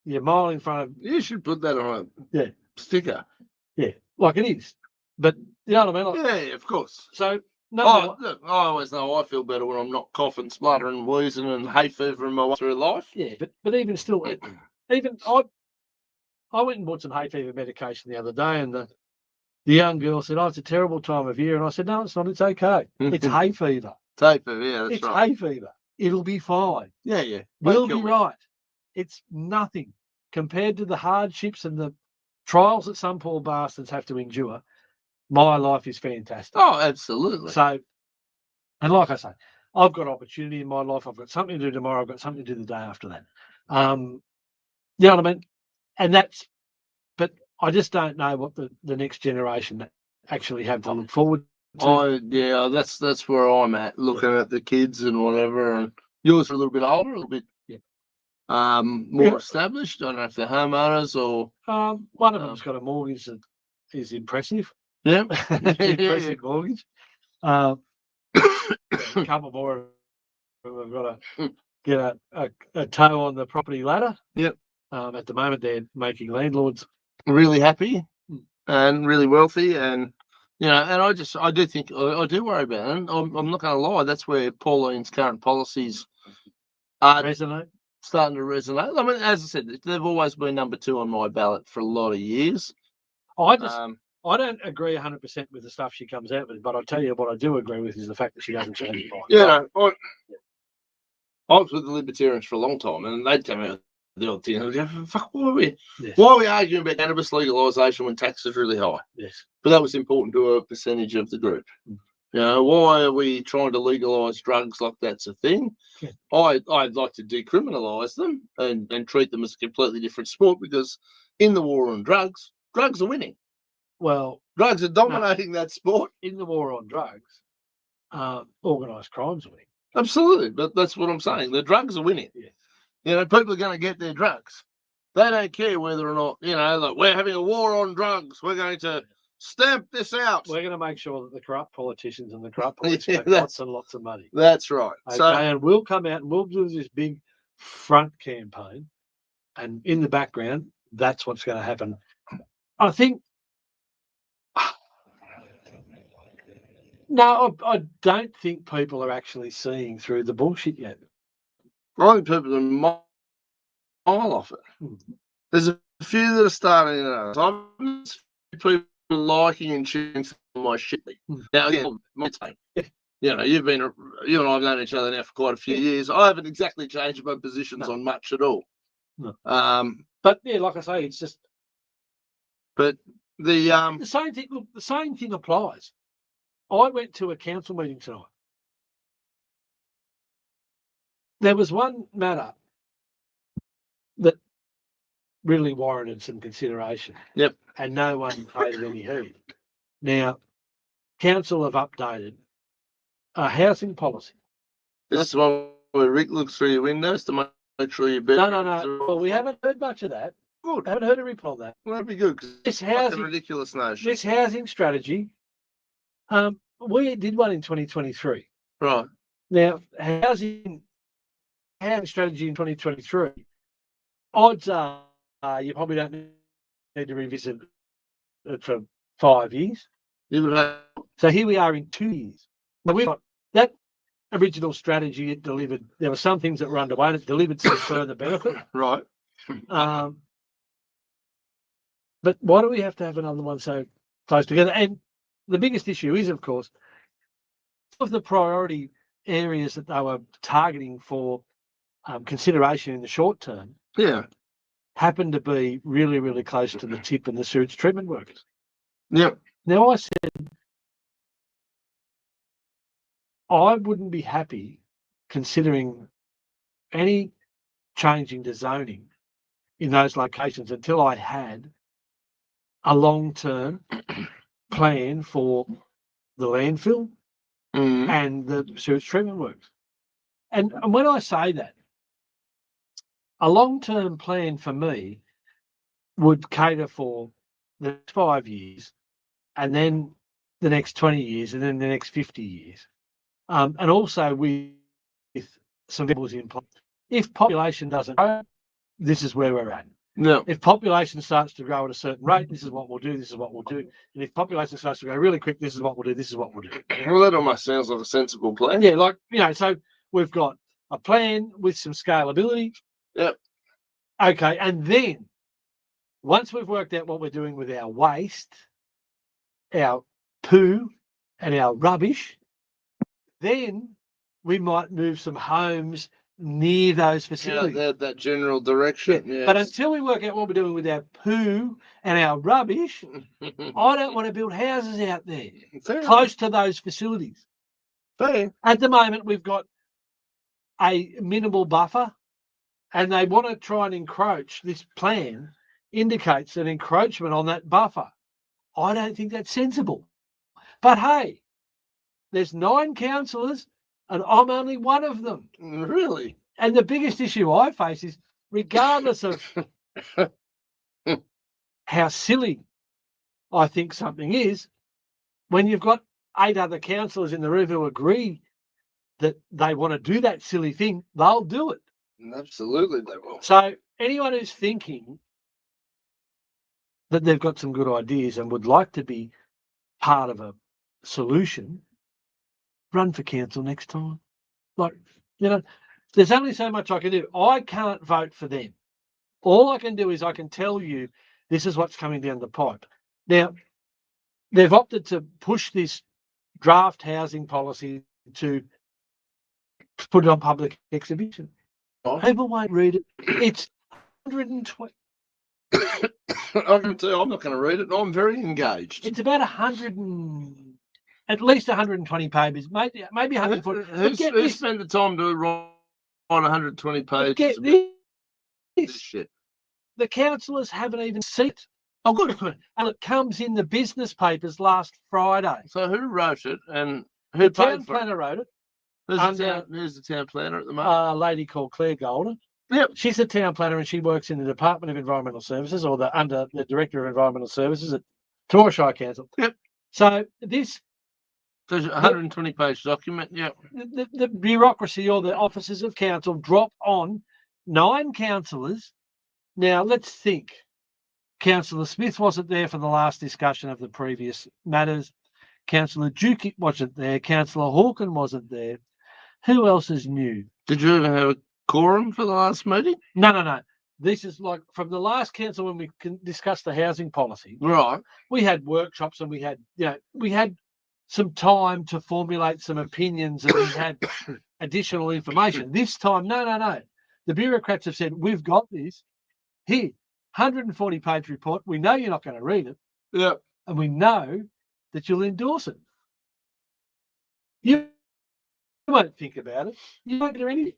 Speaker 2: you're a mile in front of.
Speaker 1: You should put that on a sticker.
Speaker 2: Yeah, like it is. But you know what I mean?
Speaker 1: Like, yeah, of course.
Speaker 2: So
Speaker 1: look, I always know I feel better when I'm not coughing, spluttering, wheezing, and hay fevering my way through life.
Speaker 2: Yeah, but even still, even I went and bought some hay fever medication the other day, and the young girl said, "Oh, it's a terrible time of year," and I said, "No, it's not. It's okay. It's hay fever.
Speaker 1: It's hay fever. Yeah, that's right.
Speaker 2: It's hay fever. It'll be fine.
Speaker 1: Yeah.
Speaker 2: We'll be right. It's nothing compared to the hardships and the trials that some poor bastards have to endure. My life is fantastic."
Speaker 1: Oh, absolutely.
Speaker 2: So, and like I say, I've got opportunity in my life. I've got something to do tomorrow. I've got something to do the day after that. You know what I mean? And but I just don't know what the next generation actually have to look forward to.
Speaker 1: That's where I'm at, looking at the kids and whatever. And yours are a little bit older, a little bit more established. I don't know if they're homeowners or
Speaker 2: one of them's got a mortgage that is impressive.
Speaker 1: Yeah,
Speaker 2: impressive mortgage. A couple more have got to get a toe on the property ladder.
Speaker 1: Yep.
Speaker 2: At the moment, they're making landlords
Speaker 1: really happy and really wealthy, and and I do think I do worry about it. And I'm not going to lie, that's where Pauline's current policies are starting to resonate. I mean, as I said, they've always been number 2 on my ballot for a lot of years.
Speaker 2: I don't agree 100% with the stuff she comes out with, but I'll tell you what I do agree with is the fact that she doesn't change her mind.
Speaker 1: Yeah, I was with the Libertarians for a long time, and they'd come out with the odd thing. And I'd go, fuck, why are we arguing about cannabis legalisation when tax is really high?
Speaker 2: Yes.
Speaker 1: But that was important to a percentage of the group. Why are we trying to legalise drugs like that's a thing?
Speaker 2: Yeah.
Speaker 1: I'd like to decriminalise them and treat them as a completely different sport, because in the war on drugs are winning.
Speaker 2: Well,
Speaker 1: drugs are dominating that sport.
Speaker 2: In the war on drugs, organised crime's winning.
Speaker 1: Absolutely, but that's what I'm saying. The drugs are winning.
Speaker 2: Yeah.
Speaker 1: People are going to get their drugs. They don't care whether or not, like, we're having a war on drugs. We're going to stamp this out.
Speaker 2: We're going to make sure that the corrupt politicians and the corrupt police make lots and lots of money.
Speaker 1: That's right.
Speaker 2: Okay, and we'll come out and we'll do this big front campaign, and in the background, that's what's going to happen. I think. No, I don't think people are actually seeing through the bullshit yet.
Speaker 1: I think people are a mile off it. There's a few that are starting to know. I'm people liking and sharing my shit. Now, again, you and I've known each other now for quite a few years. I haven't exactly changed my positions on much at all.
Speaker 2: No. But yeah, like I say, it's just.
Speaker 1: But the
Speaker 2: same thing. Look, the same thing applies. I went to a council meeting tonight. There was one matter that really warranted some consideration.
Speaker 1: Yep.
Speaker 2: And no one paid it any heed. Now, council have updated a housing policy
Speaker 1: This is the one where Rick looks through your windows to make sure your bed.
Speaker 2: No. Well, we haven't heard much of that.
Speaker 1: Good.
Speaker 2: I haven't heard a report on that.
Speaker 1: Well, that'd be good because
Speaker 2: This
Speaker 1: it's fucking
Speaker 2: housing,
Speaker 1: ridiculous notion.
Speaker 2: this housing strategy, we did one in 2023.
Speaker 1: Right.
Speaker 2: Now, housing strategy in 2023, odds are you probably don't need to revisit it for 5 years.
Speaker 1: You would have.
Speaker 2: So here we are in 2 years. But we've got that original strategy. It delivered. There were some things that were underway, and it delivered some further benefit.
Speaker 1: Right.
Speaker 2: But why do we have to have another one so close together? And the biggest issue is, of course, of the priority areas that they were targeting for consideration in the short term.
Speaker 1: Yeah.
Speaker 2: Happened to be really, really close to the tip and the sewage treatment workers.
Speaker 1: Yep.
Speaker 2: Now, I said I wouldn't be happy considering any changing to zoning in those locations until I had a long-term plan for the landfill and the sewage treatment works. And when I say that, a long-term plan for me would cater for the next 5 years and then the next 20 years and then the next 50 years. And also with some variables in place. If population doesn't grow, this is where we're at.
Speaker 1: No.
Speaker 2: If population starts to grow at a certain rate, this is what we'll do, this is what we'll do. And if population starts to grow really quick, this is what we'll do, this is what we'll do.
Speaker 1: Well, that almost sounds like a sensible plan.
Speaker 2: Yeah, like, so we've got a plan with some scalability.
Speaker 1: Yep.
Speaker 2: Okay, and then once we've worked out what we're doing with our waste, our poo, and our rubbish, then we might move some homes near those facilities.
Speaker 1: Yeah, that general direction. Yeah.
Speaker 2: But until we work out what we're doing with our poo and our rubbish, I don't want to build houses out there close to those facilities.
Speaker 1: Fair.
Speaker 2: At the moment, we've got a minimal buffer, and they want to try and encroach. This plan indicates an encroachment on that buffer. I don't think that's sensible. But hey, there's 9 councillors and I'm only one of them.
Speaker 1: Really?
Speaker 2: And the biggest issue I face is, regardless of how silly I think something is, when you've got 8 other councillors in the room who agree that they want to do that silly thing, they'll do it.
Speaker 1: Absolutely, they will.
Speaker 2: So anyone who's thinking that they've got some good ideas and would like to be part of a solution, run for council next time. Like, there's only so much I can do. I can't vote for them. All I can do is I can tell you this is what's coming down the pipe. Now, they've opted to push this draft housing policy to put it on public exhibition.
Speaker 1: Oh.
Speaker 2: People won't read it. It's 120.
Speaker 1: I can tell I'm not going to read it. I'm very engaged.
Speaker 2: It's about at least 120 pages, maybe 140.
Speaker 1: Who spent the time to write 120 pages?
Speaker 2: Get this
Speaker 1: shit.
Speaker 2: The councillors haven't even seen it. Oh, good. And it comes in the business papers last Friday.
Speaker 1: So who wrote it and who
Speaker 2: The
Speaker 1: paid
Speaker 2: town
Speaker 1: for it?
Speaker 2: planner wrote it.
Speaker 1: Who's the town planner at the moment?
Speaker 2: A lady called Claire Golden.
Speaker 1: Yep.
Speaker 2: She's a town planner and she works in the Department of Environmental Services, or under the Director of Environmental Services at Torshire Council.
Speaker 1: Yep.
Speaker 2: So this...
Speaker 1: There's a 120-page document, yeah.
Speaker 2: The bureaucracy or the officers of council drop on 9 councillors. Now, let's think. Councillor Smith wasn't there for the last discussion of the previous matters. Councillor Duke wasn't there. Councillor Hawken wasn't there. Who else is new?
Speaker 1: Did you even have a quorum for the last meeting?
Speaker 2: No. This is like from the last council when we discussed the housing policy.
Speaker 1: Right.
Speaker 2: We had workshops and we had some time to formulate some opinions and we had additional information. This time, no. The bureaucrats have said, we've got this. Here, 140-page report. We know you're not going to read it.
Speaker 1: Yeah.
Speaker 2: And we know that you'll endorse it. You won't think about it. You won't do anything.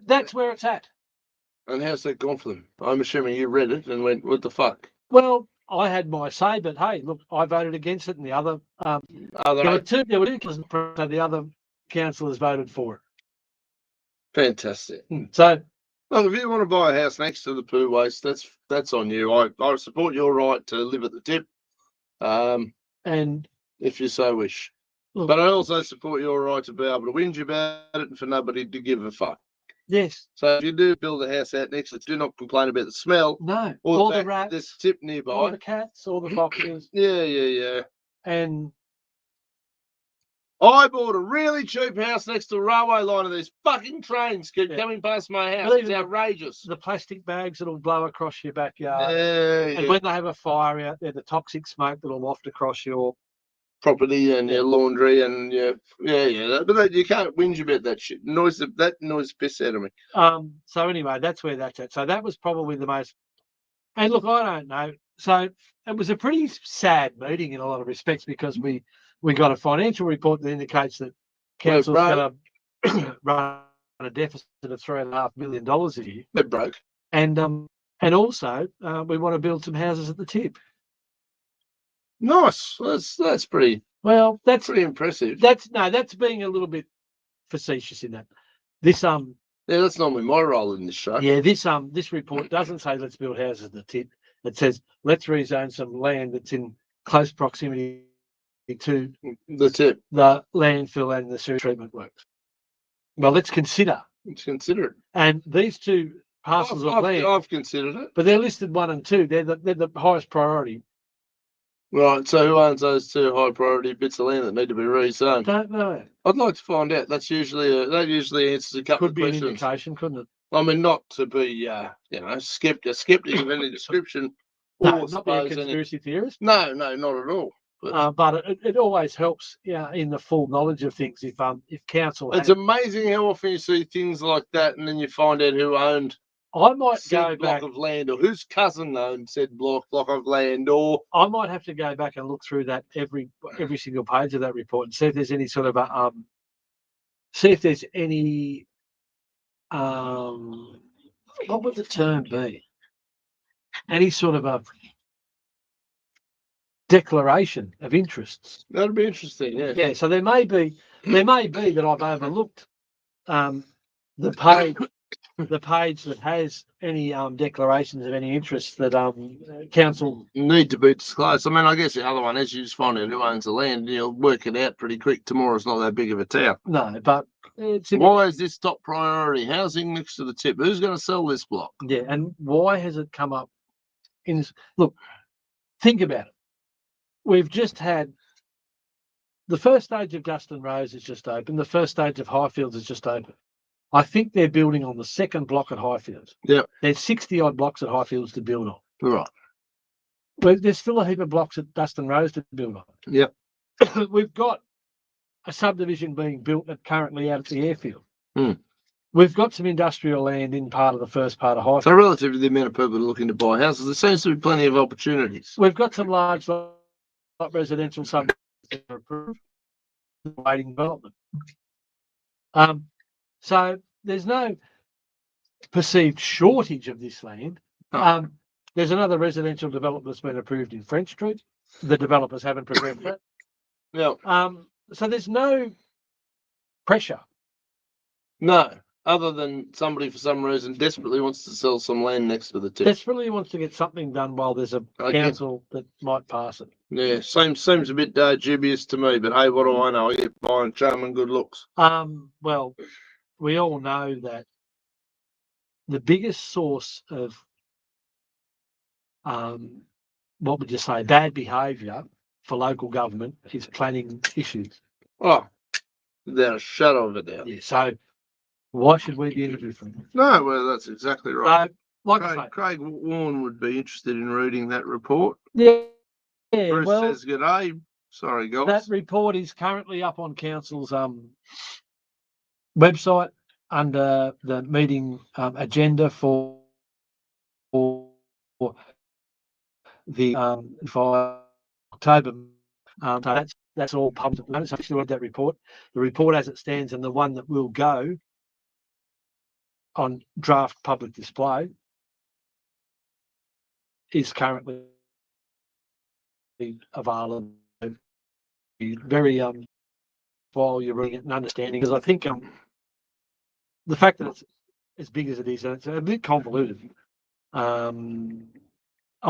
Speaker 2: That's where it's at.
Speaker 1: And how's that gone for them? I'm assuming you read it and went, what the fuck?
Speaker 2: Well, I had my say, but hey, look, I voted against it, and the other there were two the other council has voted for it.
Speaker 1: Fantastic.
Speaker 2: So,
Speaker 1: Look, if you want to buy a house next to the poo waste, that's on you. I support your right to live at the tip,
Speaker 2: and
Speaker 1: if you so wish.
Speaker 2: look,
Speaker 1: But I also support your right to be able to whinge about it and for nobody to give a fuck.
Speaker 2: yes,
Speaker 1: So if you do build a house out next to it, do not complain about the smell
Speaker 2: no,
Speaker 1: or
Speaker 2: all
Speaker 1: the
Speaker 2: the
Speaker 1: fact that there's
Speaker 2: rats,
Speaker 1: a tip nearby.
Speaker 2: all the cats, all the foxes,
Speaker 1: Yeah.
Speaker 2: and
Speaker 1: I bought a really cheap house next to a railway line, and these fucking trains keep coming past my house.
Speaker 2: But
Speaker 1: It's outrageous.
Speaker 2: the plastic bags that'll blow across your backyard.
Speaker 1: Yeah.
Speaker 2: And when they have a fire out there, the toxic smoke that'll waft across your
Speaker 1: property and your laundry and yeah. But you can't whinge about that shit. That noise piss out of me.
Speaker 2: So anyway, that's where that's at. So that was probably the most. And look, I don't know. So it was a pretty sad meeting in a lot of respects because we got a financial report that indicates that council's going to run a deficit of $3.5 million a year.
Speaker 1: They're broke.
Speaker 2: And also we want to build some houses at the tip.
Speaker 1: Nice. That's pretty.
Speaker 2: Well, that's
Speaker 1: pretty impressive.
Speaker 2: That's being a little bit facetious in that. This
Speaker 1: Yeah, that's normally my role in this show.
Speaker 2: Yeah, this report doesn't say let's build houses at the tip. It says let's rezone some land that's in close proximity to
Speaker 1: the tip,
Speaker 2: the landfill and the sewage treatment works. Well, let's consider.
Speaker 1: Let's consider it.
Speaker 2: And these two parcels of land,
Speaker 1: I've considered it,
Speaker 2: but they're listed 1 and 2. They're the highest priority.
Speaker 1: Right. So who owns those two high priority bits of land that need to be rezoned?
Speaker 2: Don't know.
Speaker 1: I'd like to find out. That usually answers a couple of questions. Could be
Speaker 2: an indication, couldn't it?
Speaker 1: I mean, not to be skeptic of any description.
Speaker 2: No, not be a conspiracy theorist.
Speaker 1: No, not at all.
Speaker 2: But it always helps, in the full knowledge of things. If council,
Speaker 1: it's amazing how often you see things like that, and then you find out who owned.
Speaker 2: I might go
Speaker 1: block
Speaker 2: back
Speaker 1: of land, or whose cousin owned said block of land, or
Speaker 2: I might have to go back and look through that every single page of that report and see if there's any sort of what would the term be? Any sort of a declaration of interests.
Speaker 1: That'd be interesting, yeah.
Speaker 2: Yeah, so there may be that I've overlooked the page that has any declarations of any interests that council
Speaker 1: need to be disclosed. I mean, I guess the other one is you just find out who owns the land and you'll work it out pretty quick. Tomorrow's not that big of a town.
Speaker 2: No, but
Speaker 1: why is this top priority? Housing next to the tip. Who's going to sell this block?
Speaker 2: Yeah, and why has it come up in this? Look, think about it. We've just had the first stage of Dustin Rose is just open. The first stage of Highfields is just open. I think they're building on the second block at Highfields.
Speaker 1: Yeah.
Speaker 2: There's 60 odd blocks at Highfields to build on.
Speaker 1: Right.
Speaker 2: Well, there's still a heap of blocks at Dustin Rose to build on.
Speaker 1: Yeah.
Speaker 2: We've got a subdivision being built currently out at the airfield.
Speaker 1: Mm.
Speaker 2: We've got some industrial land in part of the first part of Highfields.
Speaker 1: So relative to the amount of people looking to buy houses, there seems to be plenty of opportunities.
Speaker 2: We've got some large residential subdivisions approved, waiting development. So there's no perceived shortage of this land. There's another residential development that's been approved in French Street. The developers haven't progressed that.
Speaker 1: Yeah.
Speaker 2: So there's no pressure.
Speaker 1: No, other than somebody for some reason desperately wants to sell some land next to the tip.
Speaker 2: Desperately wants to get something done while there's a council that might pass it.
Speaker 1: Yeah, seems a bit dubious to me, but hey, what do I know? I get by on charm and good looks.
Speaker 2: Well, we all know that the biggest source of what would you say, bad behaviour for local government is planning issues.
Speaker 1: Oh, without a shadow of a doubt.
Speaker 2: Yeah, so why should we be any different?
Speaker 1: No, well, that's exactly right.
Speaker 2: So,
Speaker 1: Craig Warren would be interested in reading that report.
Speaker 2: Yeah.
Speaker 1: Bruce
Speaker 2: Well,
Speaker 1: says good day. Sorry, guys.
Speaker 2: That report is currently up on council's website under the meeting agenda for the for October. So that's all public. So if you read that report, the report as it stands and the one that will go on draft public display is currently available. Very worthwhile you bring it and understanding, because I think the fact that it's as big as it is, and it's a bit convoluted. I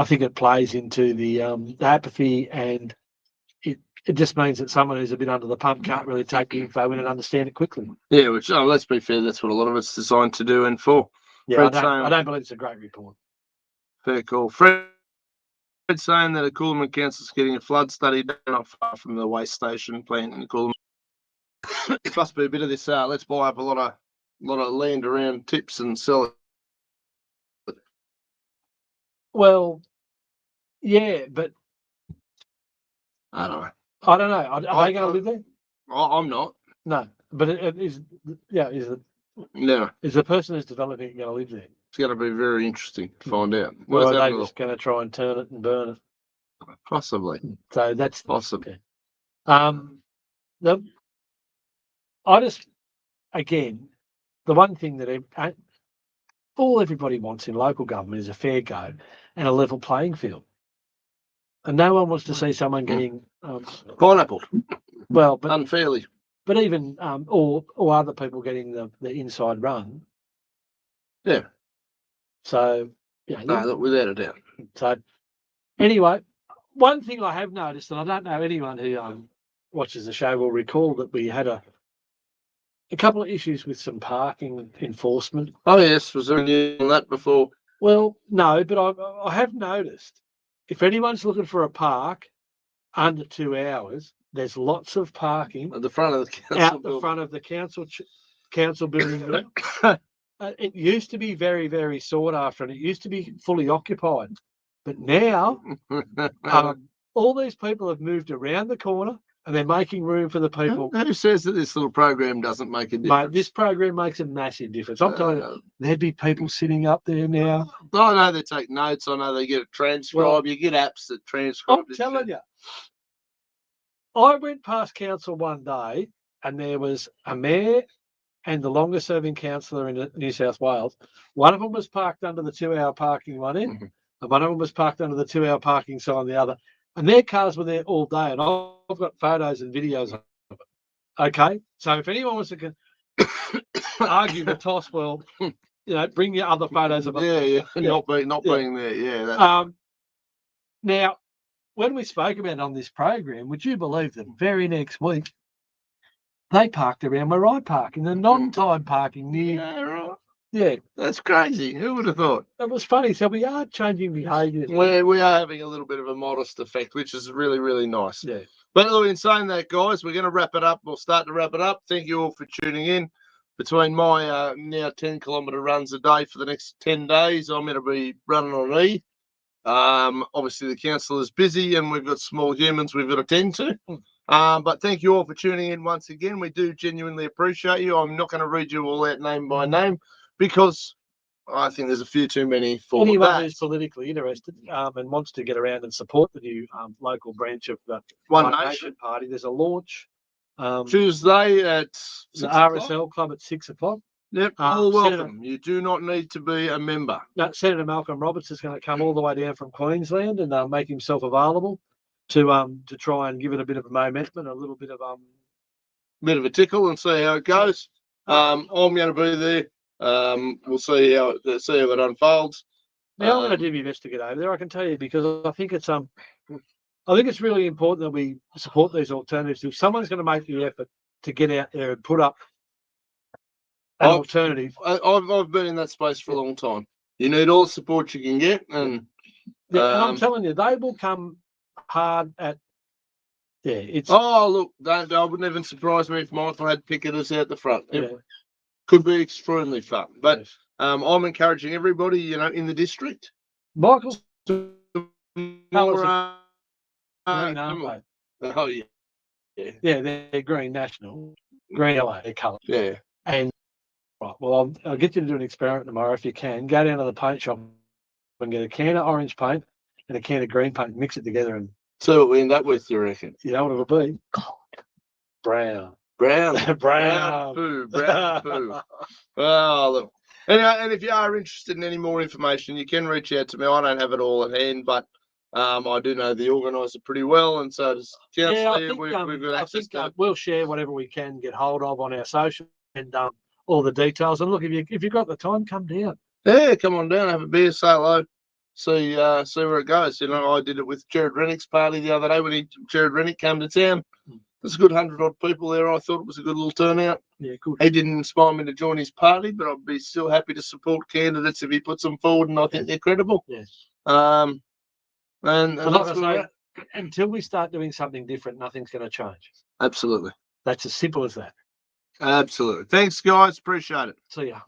Speaker 2: think it plays into the apathy, and it just means that someone who's a bit under the pump can't really take the info in and understand it quickly.
Speaker 1: Yeah, which, let's be fair, that's what a lot of it's designed to do and for.
Speaker 2: Yeah, I don't believe it's a great report.
Speaker 1: Fair call. Fred saying that a Coolman Council's getting a flood study done not far from the waste station plant in Coolman. It must be a bit of this, let's buy up a lot of land around tips and sell it.
Speaker 2: Well, yeah, but
Speaker 1: I don't know.
Speaker 2: I don't know. Are they going to live there?
Speaker 1: I'm not.
Speaker 2: No, but it is. Yeah, is the person who's developing it going to live there?
Speaker 1: It's going to be very interesting to find out.
Speaker 2: Or are they just going to try and turn it and burn it?
Speaker 1: Possibly.
Speaker 2: So that's
Speaker 1: possibly.
Speaker 2: I just, again, the one thing that all everybody wants in local government is a fair go and a level playing field. And no one wants to see someone getting
Speaker 1: pineapple.
Speaker 2: Well, but
Speaker 1: unfairly.
Speaker 2: But even or other people getting the inside run.
Speaker 1: Yeah.
Speaker 2: So yeah.
Speaker 1: No, look, without a doubt.
Speaker 2: So anyway, one thing I have noticed, and I don't know anyone who watches the show will recall, that we had a couple of issues with some parking enforcement.
Speaker 1: Oh yes, was there any on that before?
Speaker 2: Well, no, but I have noticed if anyone's looking for a park under 2 hours, there's lots of parking
Speaker 1: at the front of the council
Speaker 2: out the front of the council building. It used to be very, very sought after, and it used to be fully occupied. But now, all these people have moved around the corner, and they're making room for the people.
Speaker 1: Who says that this little program doesn't make a difference?
Speaker 2: Mate, this program makes a massive difference. I'm telling you, there'd be people sitting up there now.
Speaker 1: I know they take notes. I know they get it transcribed. Well, you get apps that transcribe.
Speaker 2: I'm telling you. I went past council one day, and there was a mayor and the longest serving councillor in New South Wales. One of them was parked under the 2-hour parking one end, and one of them was parked under the 2-hour parking sign the other. And their cars were there all day, and I've got photos and videos of it. Okay? So if anyone wants to argue the toss, well, bring your other photos of it.
Speaker 1: Yeah. Not being there. Yeah.
Speaker 2: Now, when we spoke about it on this program, would you believe that very next week they parked around where I park in the non-time parking near?
Speaker 1: Yeah, right.
Speaker 2: Yeah,
Speaker 1: that's crazy. Who would have thought?
Speaker 2: It was funny. So we are changing behaviour.
Speaker 1: We are having a little bit of a modest effect, which is really, really nice.
Speaker 2: Yeah.
Speaker 1: But look, in saying that, guys, we're going to wrap it up. We'll start to wrap it up. Thank you all for tuning in. Between my now 10-kilometre runs a day for the next 10 days, I'm going to be running on E. Obviously the council is busy and we've got small humans we've got to tend to. But thank you all for tuning in once again. We do genuinely appreciate you. I'm not going to read you all out name by name because I think there's a few too many for
Speaker 2: anyone who's politically interested and wants to get around and support the new local branch of the
Speaker 1: One Nation
Speaker 2: Party. There's a launch
Speaker 1: Tuesday at
Speaker 2: the RSL Club at 6 o'clock.
Speaker 1: Yep, all welcome. You do not need to be a member.
Speaker 2: No, Senator Malcolm Roberts is going to come all the way down from Queensland and make himself available to try and give it a bit of a momentum and a little bit of
Speaker 1: a tickle and see how it goes. I'm going to be there. We'll see how it unfolds.
Speaker 2: Now I'm going to do my best to get over there. I can tell you, because I think it's really important that we support these alternatives. If someone's going to make the effort to get out there and put up an alternative,
Speaker 1: I've been in that space for a long time. You need all the support you can get, and
Speaker 2: and I'm telling you, they will come hard at. Yeah, it's.
Speaker 1: Oh look, I wouldn't even surprise me if Michael had picketers out the front. It could be extremely fun, but yes. I'm encouraging everybody, in the district.
Speaker 2: Michael's
Speaker 1: green,
Speaker 2: oh yeah, they're green national, green LA colour.
Speaker 1: Yeah,
Speaker 2: and right. Well, I'll get you to do an experiment tomorrow if you can. Go down to the paint shop and get a can of orange paint and a can of green paint, mix it together, and
Speaker 1: see what we end up with. You reckon?
Speaker 2: You know what it'll be? Brown.
Speaker 1: Brown poo. Well, look. Anyway, and if you are interested in any more information, you can reach out to me. I don't have it all at hand, but I do know the organiser pretty well, and so does
Speaker 2: Yeah,
Speaker 1: Council. We've got access to it.
Speaker 2: we'll share whatever we can get hold of on our social and all the details. And look, if you've got the time, come down.
Speaker 1: Yeah, come on down, have a beer, say hello, see where it goes. You know, I did it with Jared Rennick's party the other day when Jared Rennick came to town. There's a good 100-odd people there. I thought it was a good little turnout.
Speaker 2: Yeah, good.
Speaker 1: He didn't inspire me to join his party, but I'd be still happy to support candidates if he puts them forward and I think they're credible.
Speaker 2: Yes.
Speaker 1: And
Speaker 2: But
Speaker 1: that's
Speaker 2: like I say, until we start doing something different, nothing's going to change.
Speaker 1: Absolutely.
Speaker 2: That's as simple as that.
Speaker 1: Absolutely. Thanks, guys. Appreciate it.
Speaker 2: See ya.